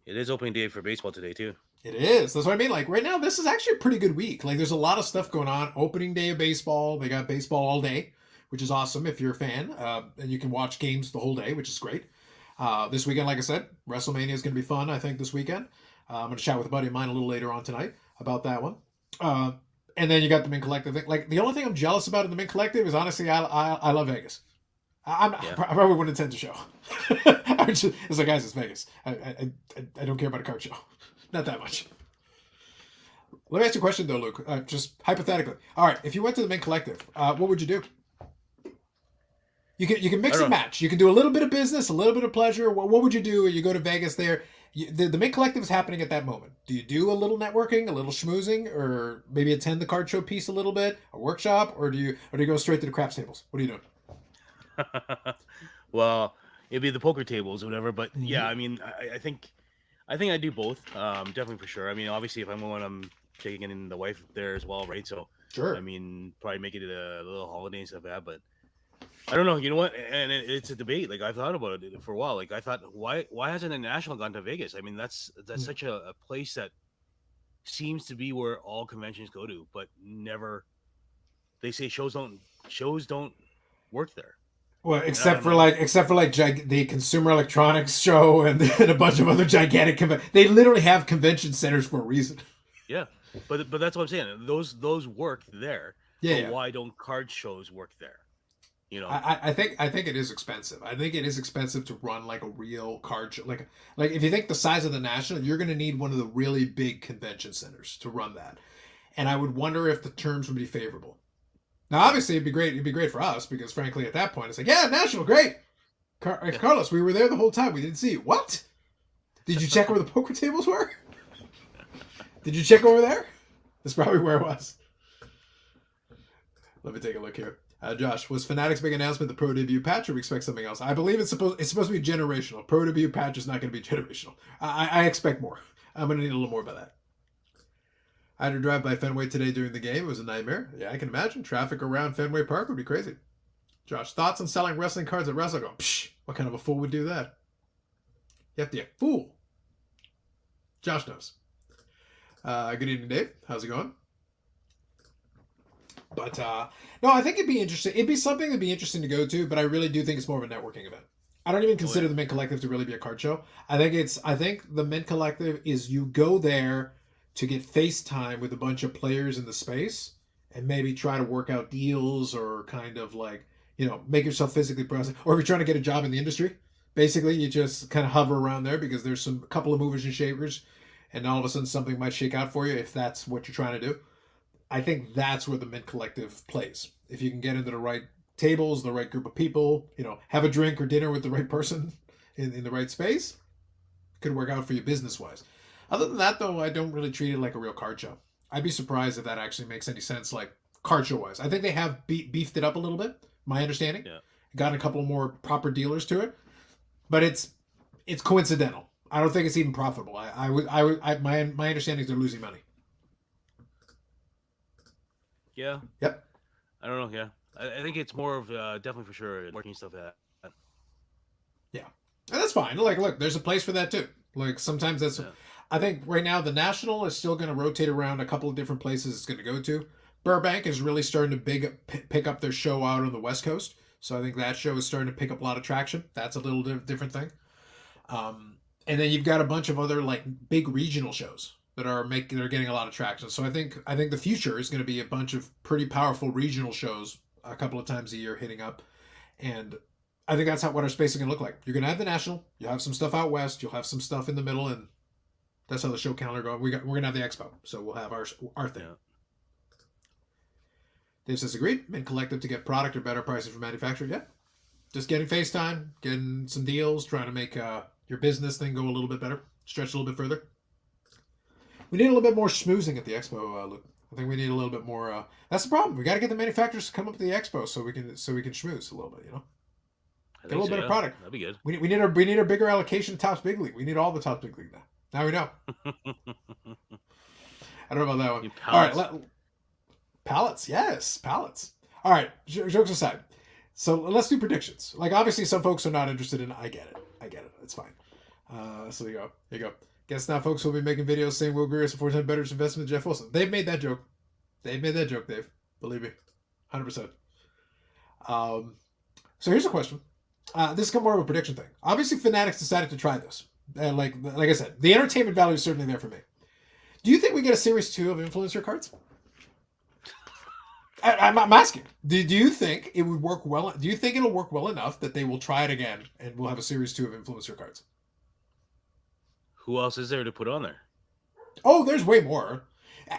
Speaker 2: It is opening day for baseball today, too.
Speaker 1: It is. That's what I mean. Like, right now, this is actually a pretty good week. Like, there's a lot of stuff going on. Opening day of baseball. They got baseball all day, which is awesome if you're a fan. And you can watch games the whole day, which is great. This weekend, like I said, WrestleMania is going to be fun, I think, this weekend. I'm going to chat with a buddy of mine a little later on tonight about that one. And then you got the Mint Collective thing. Like, the only thing I'm jealous about in the Mint Collective is, honestly, I love Vegas. I probably wouldn't attend the show. It's like, guys, it's Vegas. I don't care about a card show. Not that much. Let me ask you a question, though, Luke. Just hypothetically. All right, if you went to the Mint Collective, what would you do? You can mix and match. You can do a little bit of business, a little bit of pleasure. What would you do? You go to Vegas there. The Mint Collective is happening at that moment. Do you do a little networking, a little schmoozing, or maybe attend the card show piece a little bit, a workshop, or do you go straight to the craps tables? What are you doing?
Speaker 2: Well, it'd be the poker tables or whatever. But yeah,
Speaker 1: Mm-hmm.
Speaker 2: I mean, I think I do both. Definitely for sure. I mean, obviously, if I'm going, I'm taking in the wife there as well, right? So, I
Speaker 1: Sure.
Speaker 2: mean, probably make it a little holiday and stuff like that. But I don't know. You know what? And it's a debate. Like I've thought about it for a while. Like I thought, why hasn't a national gone to Vegas? I mean, that's
Speaker 1: Mm.
Speaker 2: such a place that seems to be where all conventions go to, but never. They say shows don't work there,
Speaker 1: Well,
Speaker 2: and I
Speaker 1: except
Speaker 2: don't
Speaker 1: for
Speaker 2: know.
Speaker 1: the Consumer Electronics Show and a bunch of other gigantic they literally have convention centers for a reason.
Speaker 2: Yeah, but that's what I'm saying. Those work there,
Speaker 1: Yeah,
Speaker 2: but
Speaker 1: yeah.
Speaker 2: why don't card shows work there? You know?
Speaker 1: I think it is expensive. I think it is expensive to run like a real card show. Like if you think the size of the National, you're going to need one of the really big convention centers to run that. And I would wonder if the terms would be favorable. Now, obviously, it'd be great. It'd be great for us because, frankly, at that point, it's like, yeah, National, great.
Speaker 2: Yeah.
Speaker 1: Carlos, we were there the whole time. We didn't see you. What? Did you check where the poker tables were? Did you check over there? That's probably where it was. Let me take a look here. Josh, was Fanatics' big announcement the Pro Debut patch, or we expect something else? I believe it's supposed to be generational. Pro Debut patch is not going to be generational. I expect more. I'm going to need a little more about that. I had to drive by Fenway today during the game. It was a nightmare. Yeah, I can imagine. Traffic around Fenway Park would be crazy. Josh, thoughts on selling wrestling cards at WrestleCon? Psh, what kind of a fool would do that? You have to be a fool. Josh knows. Good evening, Dave. How's it going? But no, I think it'd be interesting. It'd be something that'd be interesting to go to, but I really do think it's more of a networking event. I don't even
Speaker 2: Oh
Speaker 1: consider
Speaker 2: yeah.
Speaker 1: the Mint Collective to really be a card show. I think the Mint Collective is you go there to get FaceTime with a bunch of players in the space and maybe try to work out deals or kind of like, make yourself physically present. Or if you're trying to get a job in the industry, basically you just kind of hover around there because there's some a couple of movers and shakers and all of a sudden something might shake out for you if that's what you're trying to do. I think that's where the Mint Collective plays. If you can get into the right tables, the right group of people, have a drink or dinner with the right person in the right space, could work out for you business wise. Other than that, though, I don't really treat it like a real card show. I'd be surprised if that actually makes any sense, like card show wise. I think they have beefed it up a little bit. My understanding,
Speaker 2: Yeah.
Speaker 1: got a couple more proper dealers to it, but it's coincidental. I don't think it's even profitable. My understanding is they're losing money.
Speaker 2: Yeah.
Speaker 1: Yep.
Speaker 2: I don't know. Yeah. I think it's more of definitely for sure working stuff like that.
Speaker 1: Yeah, and that's fine. Like, look, there's a place for that too. Like, sometimes that's.
Speaker 2: Yeah.
Speaker 1: I think right now the National is still going to rotate around a couple of different places it's going to go to. Burbank is really starting to pick up their show out on the West Coast, so I think that show is starting to pick up a lot of traction. That's a little different thing. And then you've got a bunch of other like big regional shows that are getting a lot of traction. So I think the future is going to be a bunch of pretty powerful regional shows a couple of times a year hitting up, and I think that's what our space is going to look like. You're going to have the National, you'll have some stuff out west, you'll have some stuff in the middle, and that's how the show calendar goes. We're going to have the expo, so we'll have our thing.
Speaker 2: Yeah.
Speaker 1: Dave says agreed. Mint Collective to get product or better prices from manufacturer. Yeah, just getting FaceTime, getting some deals, trying to make your business thing go a little bit better, stretch a little bit further. We need a little bit more schmoozing at the expo, Luke. I think we need a little bit more. That's the problem. We got to get the manufacturers to come up to the expo so we can schmooze a little bit.
Speaker 2: I
Speaker 1: Get a
Speaker 2: think
Speaker 1: little
Speaker 2: so.
Speaker 1: bit of
Speaker 2: Yeah.
Speaker 1: product.
Speaker 2: That'd be good.
Speaker 1: We need a bigger allocation of Topps Big League. We need all the Topps Big League now. Now we know. I don't know about that one.
Speaker 2: You
Speaker 1: All right,
Speaker 2: pallets.
Speaker 1: pallets. Yes, pallets. All right, jokes aside. So let's do predictions. Like, obviously, some folks are not interested in. I get it. It's fine. So there you go. There you go. Guess now, folks will be making videos saying Will Greer is a 4-time better investment than Jeff Wilson. They've made that joke. Dave. Believe me, 100%. So here's a question. This is more of a prediction thing. Obviously, Fanatics decided to try this. Like I said, the entertainment value is certainly there for me. Do you think we get a series 2 of influencer cards? I'm asking. Do you think it would work well? Do you think it'll work well enough that they will try it again and we'll have a series 2 of influencer cards?
Speaker 2: Who else is there to put on there?
Speaker 1: Oh, there's way more.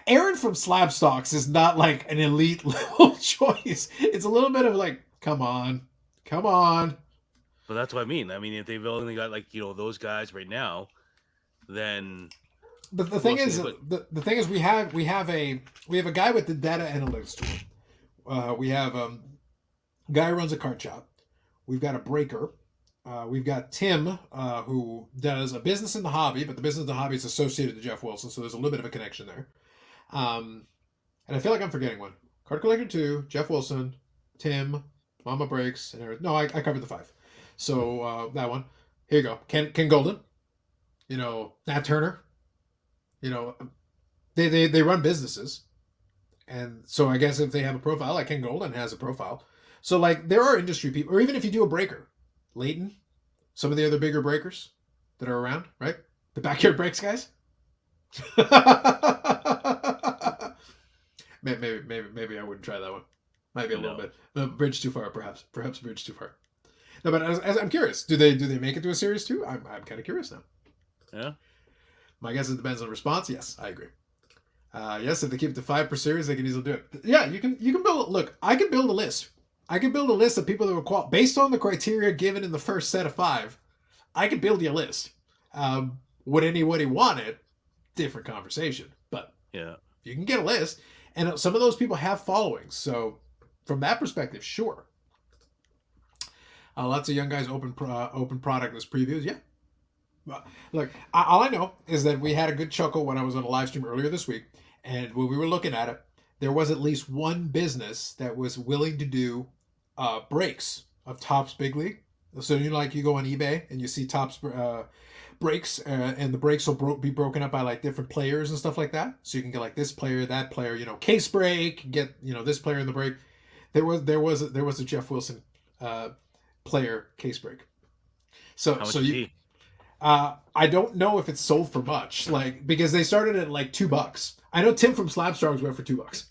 Speaker 1: Aaron from Slab Stocks is not like an elite level choice. It's a little bit of like, come on.
Speaker 2: But that's what I mean. I mean, if they've only got like those guys right now, then
Speaker 1: But the
Speaker 2: we'll
Speaker 1: thing
Speaker 2: see.
Speaker 1: is,
Speaker 2: But
Speaker 1: the thing is, we have a guy with the data analytics tool. We have a guy who runs a card shop. We've got a breaker. We've got Tim, who does a business in the hobby, but the business in the hobby is associated to Jeff Wilson, so there's a little bit of a connection there. And I feel like I'm forgetting one. Card Collector 2, Jeff Wilson, Tim, Mama Breaks, and everything. No, I covered the 5. So that one. Here you go. Ken Golden. Nat Turner. They run businesses. And so I guess if they have a profile, like Ken Golden has a profile. So like there are industry people, or even if you do a breaker, Leighton, some of the other bigger breakers that are around, right? The backyard breaks guys. maybe I wouldn't try that one. Might be a little bit. The bridge too far, perhaps. Perhaps a bridge too far. No, but as I'm curious, do they make it to a series too? I'm kind of curious now.
Speaker 2: yeah,
Speaker 1: My guess it depends on response. Yes, I agree. Yes, if they keep it to 5 per series, they can easily do it. Yeah, you can build. Look, I can build a list. I can build a list of people that were based on the criteria given in the first set of 5. I could build you a list. Would anybody want it? Different conversation. But
Speaker 2: yeah.
Speaker 1: you can get a list, and some of those people have followings. So from that perspective, sure. Lots of young guys open product as previews. Yeah. Look, all I know is that we had a good chuckle when I was on a live stream earlier this week, and when we were looking at it, there was at least one business that was willing to do breaks of Topps Big League. So you go on eBay and you see Topps breaks, and the breaks will be broken up by like different players and stuff like that. So you can get like this player, that player, case break, get this player in the break. There was a Jeff Wilson player case break.
Speaker 2: How much is he?
Speaker 1: I don't know if it's sold for much, because they started at like $2. I know Tim from Slab Strongs went for $2.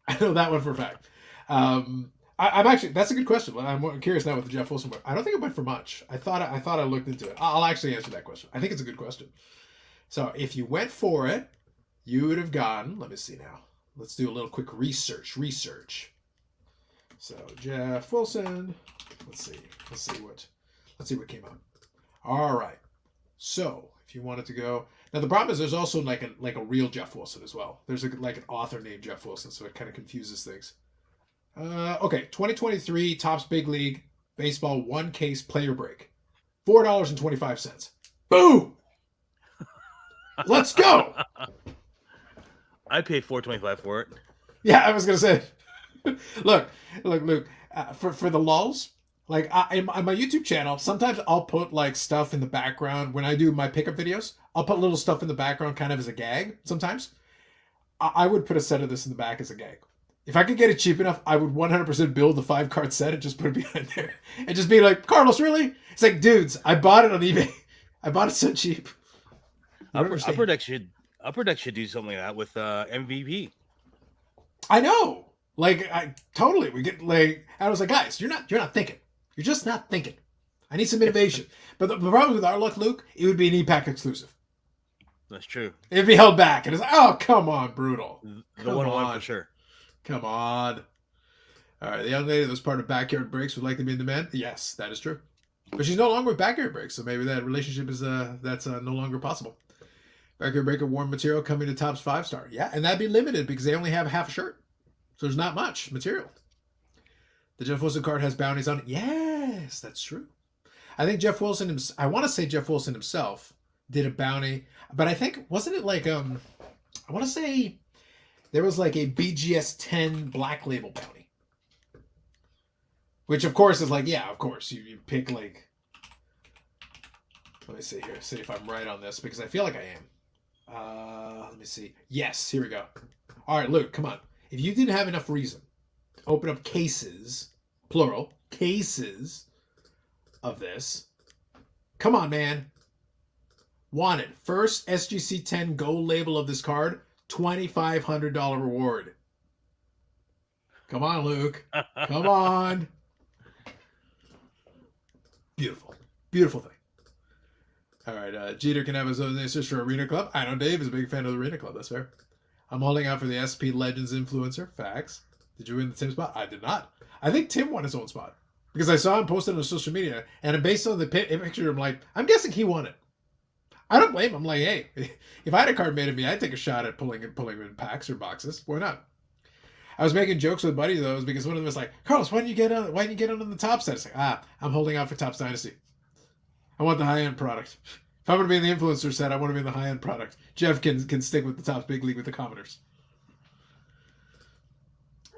Speaker 1: I know that one for a fact. I'm actually, that's a good question. I'm curious now with the Jeff Wilson one. I don't think it went for much. I thought I looked into it. I'll actually answer that question. I think it's a good question. So if you went for it, you would have gotten. Let me see now. Let's do a little quick research. So Jeff Wilson. Let's see what came up. All right. So if you wanted to go now, the problem is there's also like a real Jeff Wilson as well. There's an author named Jeff Wilson, so it kind of confuses things. Okay, 2023 Topps Big League Baseball 1 case player break, $4.25. Boom. Let's go.
Speaker 2: I paid $4.25 for it.
Speaker 1: Yeah, I was gonna say. Look, for the lulls. Like on my YouTube channel, sometimes I'll put like stuff in the background when I do my pickup videos. I'll put little stuff in the background kind of as a gag sometimes. I would put a set of this in the back as a gag. If I could get it cheap enough, I would 100% build the 5-card set and just put it behind there. And just be like, Carlos, really? It's like, dudes, I bought it on eBay. I bought it so cheap.
Speaker 2: Upper Deck should do something like that with MVP.
Speaker 1: I know. Totally. We get I was like, guys, you're not thinking. You're just not thinking. I need some innovation. But the problem with our luck, Luke, it would be an e-pack exclusive.
Speaker 2: That's true.
Speaker 1: It'd be held back. And it's like, oh, come on, brutal.
Speaker 2: The 101 for sure.
Speaker 1: Come on. All right, the young lady that was part of Backyard Breaks would like to be in demand. Yes, that is true. But she's no longer with Backyard Breaks, so maybe that relationship is that's no longer possible. Backyard Breaker warm material coming to Topps 5-star. Yeah, and that'd be limited because they only have half a shirt. So there's not much material. The Jeff Wilson card has bounties on it. Yes, that's true. I think Jeff Wilson, I want to say Jeff Wilson himself did a bounty, but I think, wasn't it like, I want to say there was like a BGS 10 Black Label bounty. Which of course is like, yeah, of course, you pick like, let me see here, see if I'm right on this, because I feel like I am. Let me see. Yes, here we go. All right, Luke, come on. If you didn't have enough reason to open up cases, plural, cases of this, come on, man. Wanted. First SGC 10 gold label of this card, $2,500 reward. Come on, Luke. Come on. Beautiful. Beautiful thing. All right, Jeter can have his own assist for Arena Club. I know Dave is a big fan of the Arena Club. That's fair. I'm holding out for the SP Legends influencer. Facts. Did you win the Tim spot? I did not. I think Tim won his own spot because I saw him posted on social media, and based on the picture, I'm like, I'm guessing he won it. I don't blame him. Like, hey, if I had a card made of me, I'd take a shot at pulling them in packs or boxes. Why not? I was making jokes with Buddy though, because one of them was like, "Carlos, why didn't you get on? Why didn't you get on the top set?" It's like, I'm holding out for Topps Dynasty. I want the high end product. If I'm going to be in the influencer set, I want to be in the high end product. Jeff can stick with the Topps Big League with the commoners.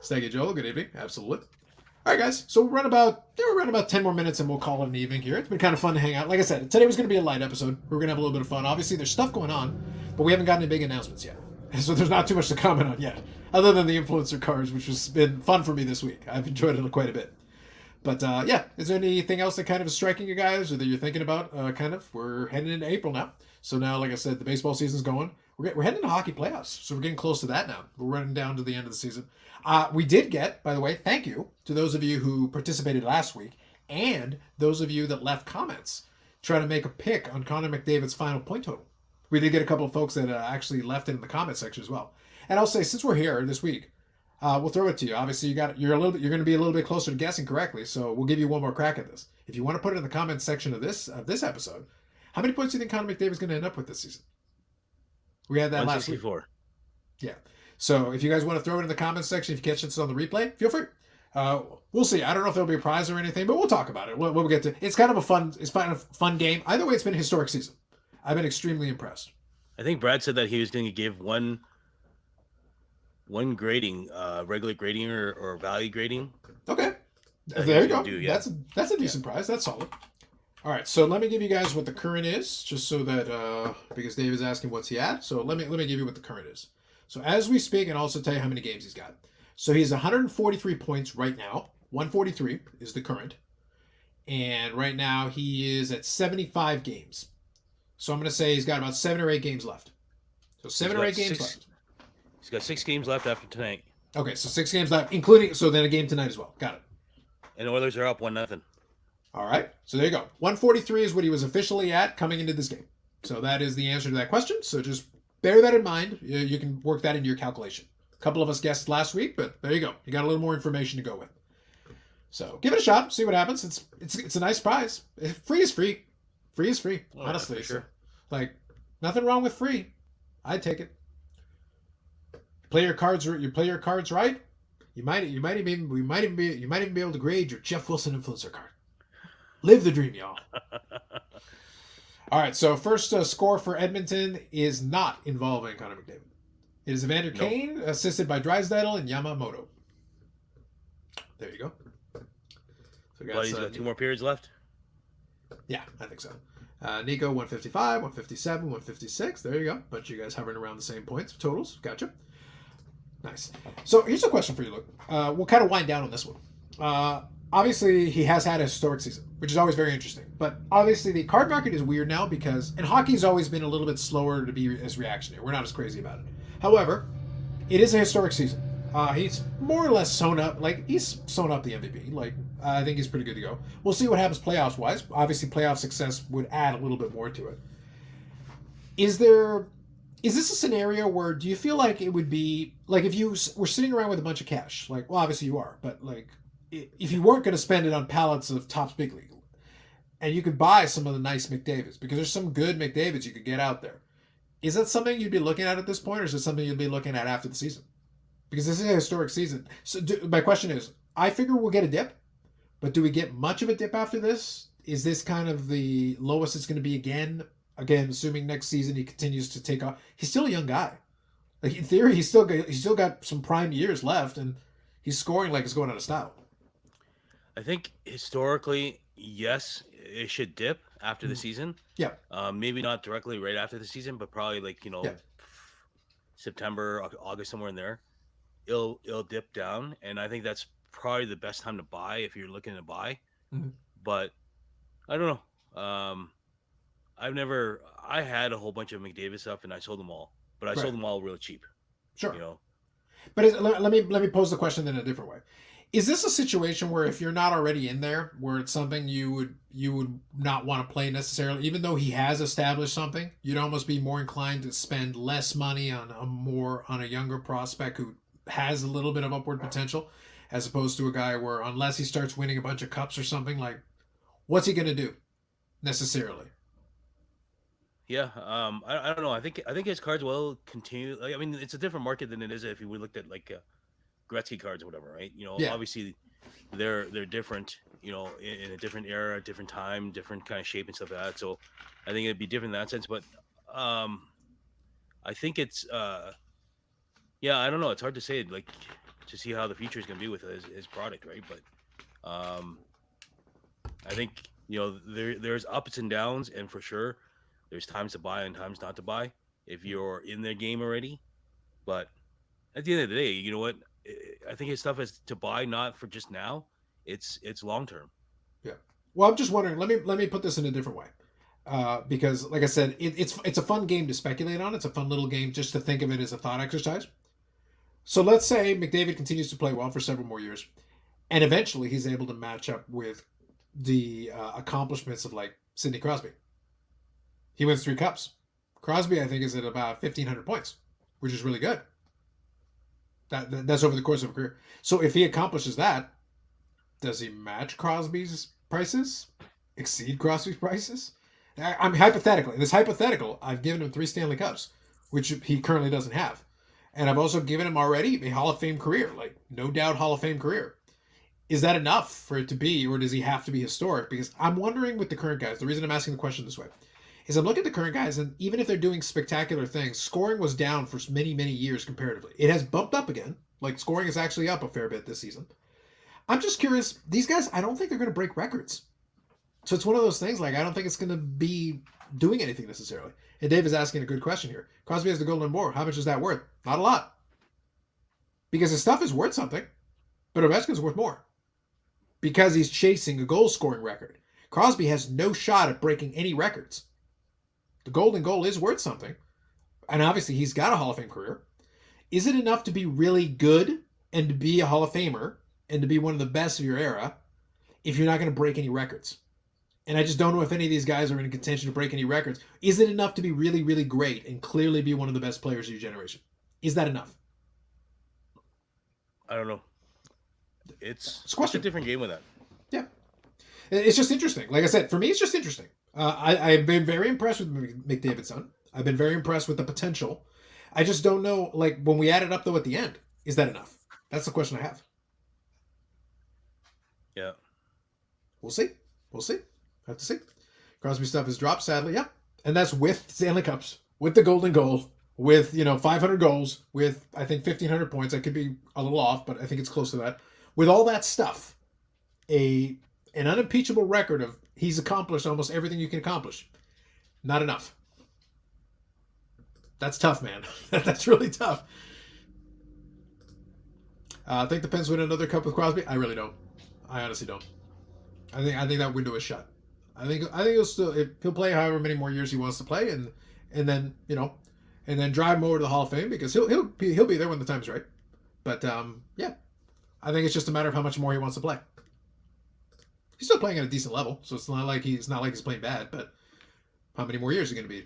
Speaker 1: Thank you, Joel. Good evening. Absolutely. All right, guys. So we're around about 10 more minutes, and we'll call it an evening here. It's been kind of fun to hang out. Like I said, today was going to be a light episode. We're going to have a little bit of fun. Obviously, there's stuff going on, but we haven't gotten any big announcements yet. So there's not too much to comment on yet, other than the influencer cards, which has been fun for me this week. I've enjoyed it quite a bit. But yeah, is there anything else that kind of is striking you guys, or that you're thinking about? We're heading into April now. So now, like I said, the baseball season's going. We're heading into hockey playoffs, so we're getting close to that now. We're running down to the end of the season. We did get, by the way, thank you to those of you who participated last week, and those of you that left comments trying to make a pick on Connor McDavid's final point total. We did get a couple of folks that actually left it in the comment section as well. And I'll say, since we're here this week, we'll throw it to you. Obviously, you're going to be a little bit closer to guessing correctly, so we'll give you one more crack at this. If you want to put it in the comment section of this episode, how many points do you think Connor McDavid's going to end up with this season? We had that last week.
Speaker 2: 164.
Speaker 1: Yeah. So if you guys want to throw it in the comments section, if you catch this on the replay, feel free. We'll see. I don't know if there'll be a prize or anything, but we'll talk about it. We'll get to. It's kind of a fun game. Either way, it's been a historic season. I've been extremely impressed.
Speaker 2: I think Brad said that he was going to give one grading, regular grading or value grading.
Speaker 1: Okay. There you go. That's a decent prize. That's solid. All right, so let me give you guys what the current is, just so that because Dave is asking what's he at. So let me give you what the current is. So as we speak, and also tell you how many games he's got. So he's 143 points right now. 143 is the current, and right now he is at 75 games. So I'm going to say he's got about 7 or 8 games left. So 7 or 8 games left.
Speaker 2: He's got 6 games left after tonight.
Speaker 1: Okay, so 6 games left, including then a game tonight as well. Got it.
Speaker 2: And the Oilers are up 1-0.
Speaker 1: All right, so there you go. 143 is what he was officially at coming into this game. So that is the answer to that question. So just bear that in mind. You can work that into your calculation. A couple of us guessed last week, but there you go. You got a little more information to go with. So give it a shot. See what happens. It's a nice prize. Free is free. Free is free.
Speaker 2: Oh,
Speaker 1: honestly,
Speaker 2: for sure.
Speaker 1: So, like nothing wrong with free. I'd take it. Play your cards right. You might even be able to grade your Jeff Wilson influencer card. Live the dream, y'all. All right, so first score for Edmonton is not involving Connor McDavid. It is Evander Kane, assisted by Drysdale and Yamamoto. There you go. So
Speaker 2: But he's got 2 more periods left.
Speaker 1: Yeah, I think so. Nico, 155, 157, 156. There you go. Bunch of you guys hovering around the same points, totals. Gotcha. Nice. So here's a question for you, Luke. We'll kind of wind down on this one. Obviously, he has had a historic season, which is always very interesting. But obviously, the card market is weird now because, and hockey's always been a little bit slower to be as reactionary. We're not as crazy about it. However, it is a historic season. He's more or less sewn up. Like, he's sewn up the MVP. Like, I think he's pretty good to go. We'll see what happens playoffs-wise. Obviously, playoff success would add a little bit more to it. Is this a scenario where do you feel like it would be, like, if you were sitting around with a bunch of cash, like, well, obviously you are, but, like, if you weren't going to spend it on pallets of Topps Big League, and you could buy some of the nice McDavids, because there's some good McDavids you could get out there, is that something you'd be looking at this point, or is it something you'd be looking at after the season? Because this is a historic season. So my question is, I figure we'll get a dip, but do we get much of a dip after this? Is this kind of the lowest it's going to be again? Again, assuming next season he continues to take off. He's still a young guy. Like, in theory, he's still got some prime years left, and he's scoring like it's going out of style.
Speaker 2: I think historically, yes, it should dip after the season.
Speaker 1: Yeah.
Speaker 2: Maybe not directly right after the season, but probably like, September, August, somewhere in there. It'll dip down, and I think that's probably the best time to buy if you're looking to buy.
Speaker 1: Mm-hmm.
Speaker 2: But I don't know. I had a whole bunch of McDavid stuff, and I sold them all, but I sold them all real cheap.
Speaker 1: Sure. But let me pose the question in a different way. Is this a situation where if you're not already in there, where it's something you would not want to play necessarily, even though he has established something, you'd almost be more inclined to spend less money on a younger prospect who has a little bit of upward potential, as opposed to a guy where, unless he starts winning a bunch of cups or something, like, what's he going to do necessarily?
Speaker 2: Yeah. I don't know. I think his cards will continue. Like, I mean, it's a different market than it is if we looked at like Gretzky cards or whatever, right?
Speaker 1: Yeah.
Speaker 2: Obviously they're different. In a different era, different time, different kind of shape and stuff like that. So I think it'd be different in that sense. But um, I think it's yeah. I don't know. It's hard to say like to see how the future is going to be with his product, right? But I think there's ups and downs, and for sure there's times to buy and times not to buy if you're in their game already. But at the end of the day, you know what? I think his stuff is to buy, not for just now. It's long term.
Speaker 1: Yeah. Well, I'm just wondering. Let me put this in a different way, because, like I said, it's a fun game to speculate on. It's a fun little game just to think of it as a thought exercise. So let's say McDavid continues to play well for several more years, and eventually he's able to match up with the accomplishments of like Sidney Crosby. He wins 3 cups. Crosby, I think, is at about 1,500 points, which is really good. That's over the course of a career. So if he accomplishes that, does he match Crosby's prices? Exceed Crosby's prices? I'm hypothetically. This hypothetical, I've given him 3 Stanley Cups, which he currently doesn't have. And I've also given him already a Hall of Fame career, like no doubt Hall of Fame career. Is that enough for it to be, or does he have to be historic? Because I'm wondering with the current guys, the reason I'm asking the question this way is I'm looking at the current guys, and even if they're doing spectacular things, scoring was down for many, many years comparatively. It has bumped up again. Like, scoring is actually up a fair bit this season. I'm just curious. These guys, I don't think they're going to break records. So it's one of those things, like, I don't think it's going to be doing anything necessarily. And Dave is asking a good question here. Crosby has the Golden Boar. How much is that worth? Not a lot. Because his stuff is worth something, but Ovechkin's worth more. Because he's chasing a goal-scoring record. Crosby has no shot at breaking any records. The Golden Goal is worth something. And obviously, he's got a Hall of Fame career. Is it enough to be really good and to be a Hall of Famer and to be one of the best of your era if you're not going to break any records? And I just don't know if any of these guys are in contention to break any records. Is it enough to be really, really great and clearly be one of the best players of your generation? Is that enough?
Speaker 2: I don't know. It's
Speaker 1: a question.
Speaker 2: A different game with that.
Speaker 1: Yeah. It's just interesting. Like I said, for me, it's just interesting. I've been very impressed with McDavid's son. I've been very impressed with the potential. I just don't know, like, when we add it up, though, at the end, is that enough? That's the question I have.
Speaker 2: Yeah.
Speaker 1: We'll see. Have to see. Crosby stuff has dropped, sadly, yeah. And that's with Stanley Cups, with the Golden Goal, with, 500 goals, with, I think, 1,500 points. I could be a little off, but I think it's close to that. With all that stuff, an unimpeachable record of he's accomplished almost everything you can accomplish. Not enough. That's tough, man. That's really tough. I think the Pens win another cup with Crosby. I really don't. I honestly don't. I think that window is shut. I think he'll play however many more years he wants to play, and then and then drive him over to the Hall of Fame because he'll be there when the time's right. But yeah, I think it's just a matter of how much more he wants to play. He's still playing at a decent level, so it's not like he's playing bad. But how many more years is he going to be?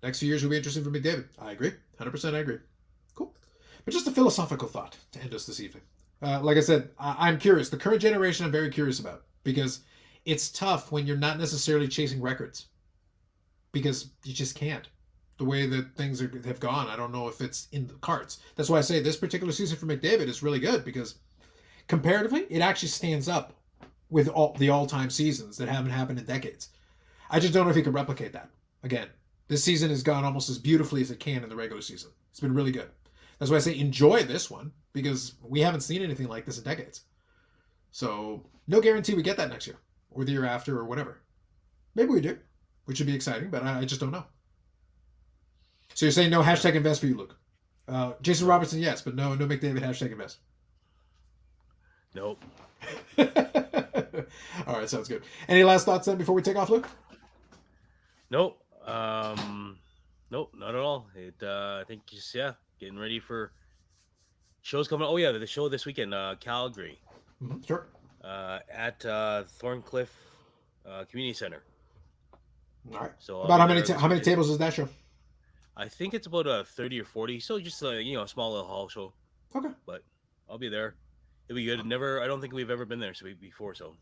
Speaker 1: Next few years will be interesting for McDavid. I agree. 100% I agree. Cool. But just a philosophical thought to end us this evening. Like I said, I'm curious. The current generation I'm very curious about because it's tough when you're not necessarily chasing records because you just can't. The way that things have gone, I don't know if it's in the cards. That's why I say this particular season for McDavid is really good because comparatively, it actually stands up with all the all-time seasons that haven't happened in decades. I just don't know if he can replicate that. Again, this season has gone almost as beautifully as it can in the regular season. It's been really good. That's why I say enjoy this one because we haven't seen anything like this in decades. So no guarantee we get that next year or the year after or whatever. Maybe we do, which would be exciting, but I just don't know. So you're saying no hashtag invest for you, Luke? Jason Robertson, yes, but no McDavid hashtag invest.
Speaker 2: Nope.
Speaker 1: All right, sounds good. Any last thoughts then before we take off, Luke?
Speaker 2: Nope. Nope, not at all. I think just getting ready for shows coming. Oh yeah, the show this weekend, Calgary.
Speaker 1: Mm-hmm, sure.
Speaker 2: At Thorncliffe Community Center.
Speaker 1: All right.
Speaker 2: So
Speaker 1: about how many tables is that show?
Speaker 2: I think it's about 30 or 40. So just a small little hall show.
Speaker 1: Okay.
Speaker 2: But I'll be there. It'll be good. I don't think we've ever been there before. So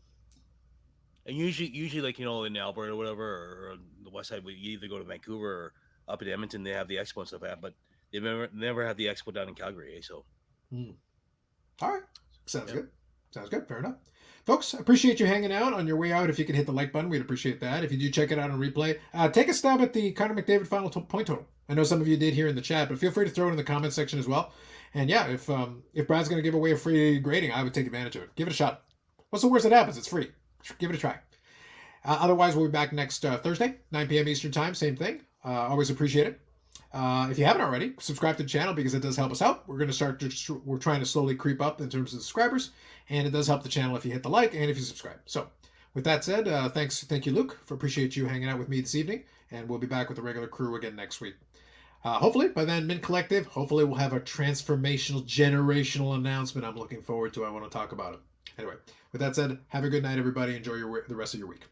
Speaker 2: And usually like in Alberta or whatever, or on the west side, we either go to Vancouver or up in Edmonton. They have the expo and stuff like that, but they never had the expo down in Calgary. So
Speaker 1: Mm. All right. Sounds
Speaker 2: yeah,
Speaker 1: good. Sounds good. Fair enough. Folks, appreciate you hanging out. On your way out, if you could hit the like button, we'd appreciate that. If you do check it out on replay, take a stab at the Connor McDavid final point total. I know some of you did here in the chat, but feel free to throw it in the comment section as well. And yeah, if Brad's going to give away a free grading, I would take advantage of it. Give it a shot. What's the worst that happens? It's free. Give it a try. Otherwise, we'll be back next Thursday, 9 p.m. Eastern Time. Same thing. Always appreciate it. If you haven't already, subscribe to the channel because it does help us out. We're trying to slowly creep up in terms of subscribers, and it does help the channel if you hit the like and if you subscribe. So, with that said, thank you, Luke, for appreciate you hanging out with me this evening, and we'll be back with the regular crew again next week. Hopefully, by then, Mint Collective, hopefully we'll have a transformational, generational announcement I'm looking forward to. I want to talk about it. Anyway, with that said, have a good night, everybody. Enjoy the rest of your week.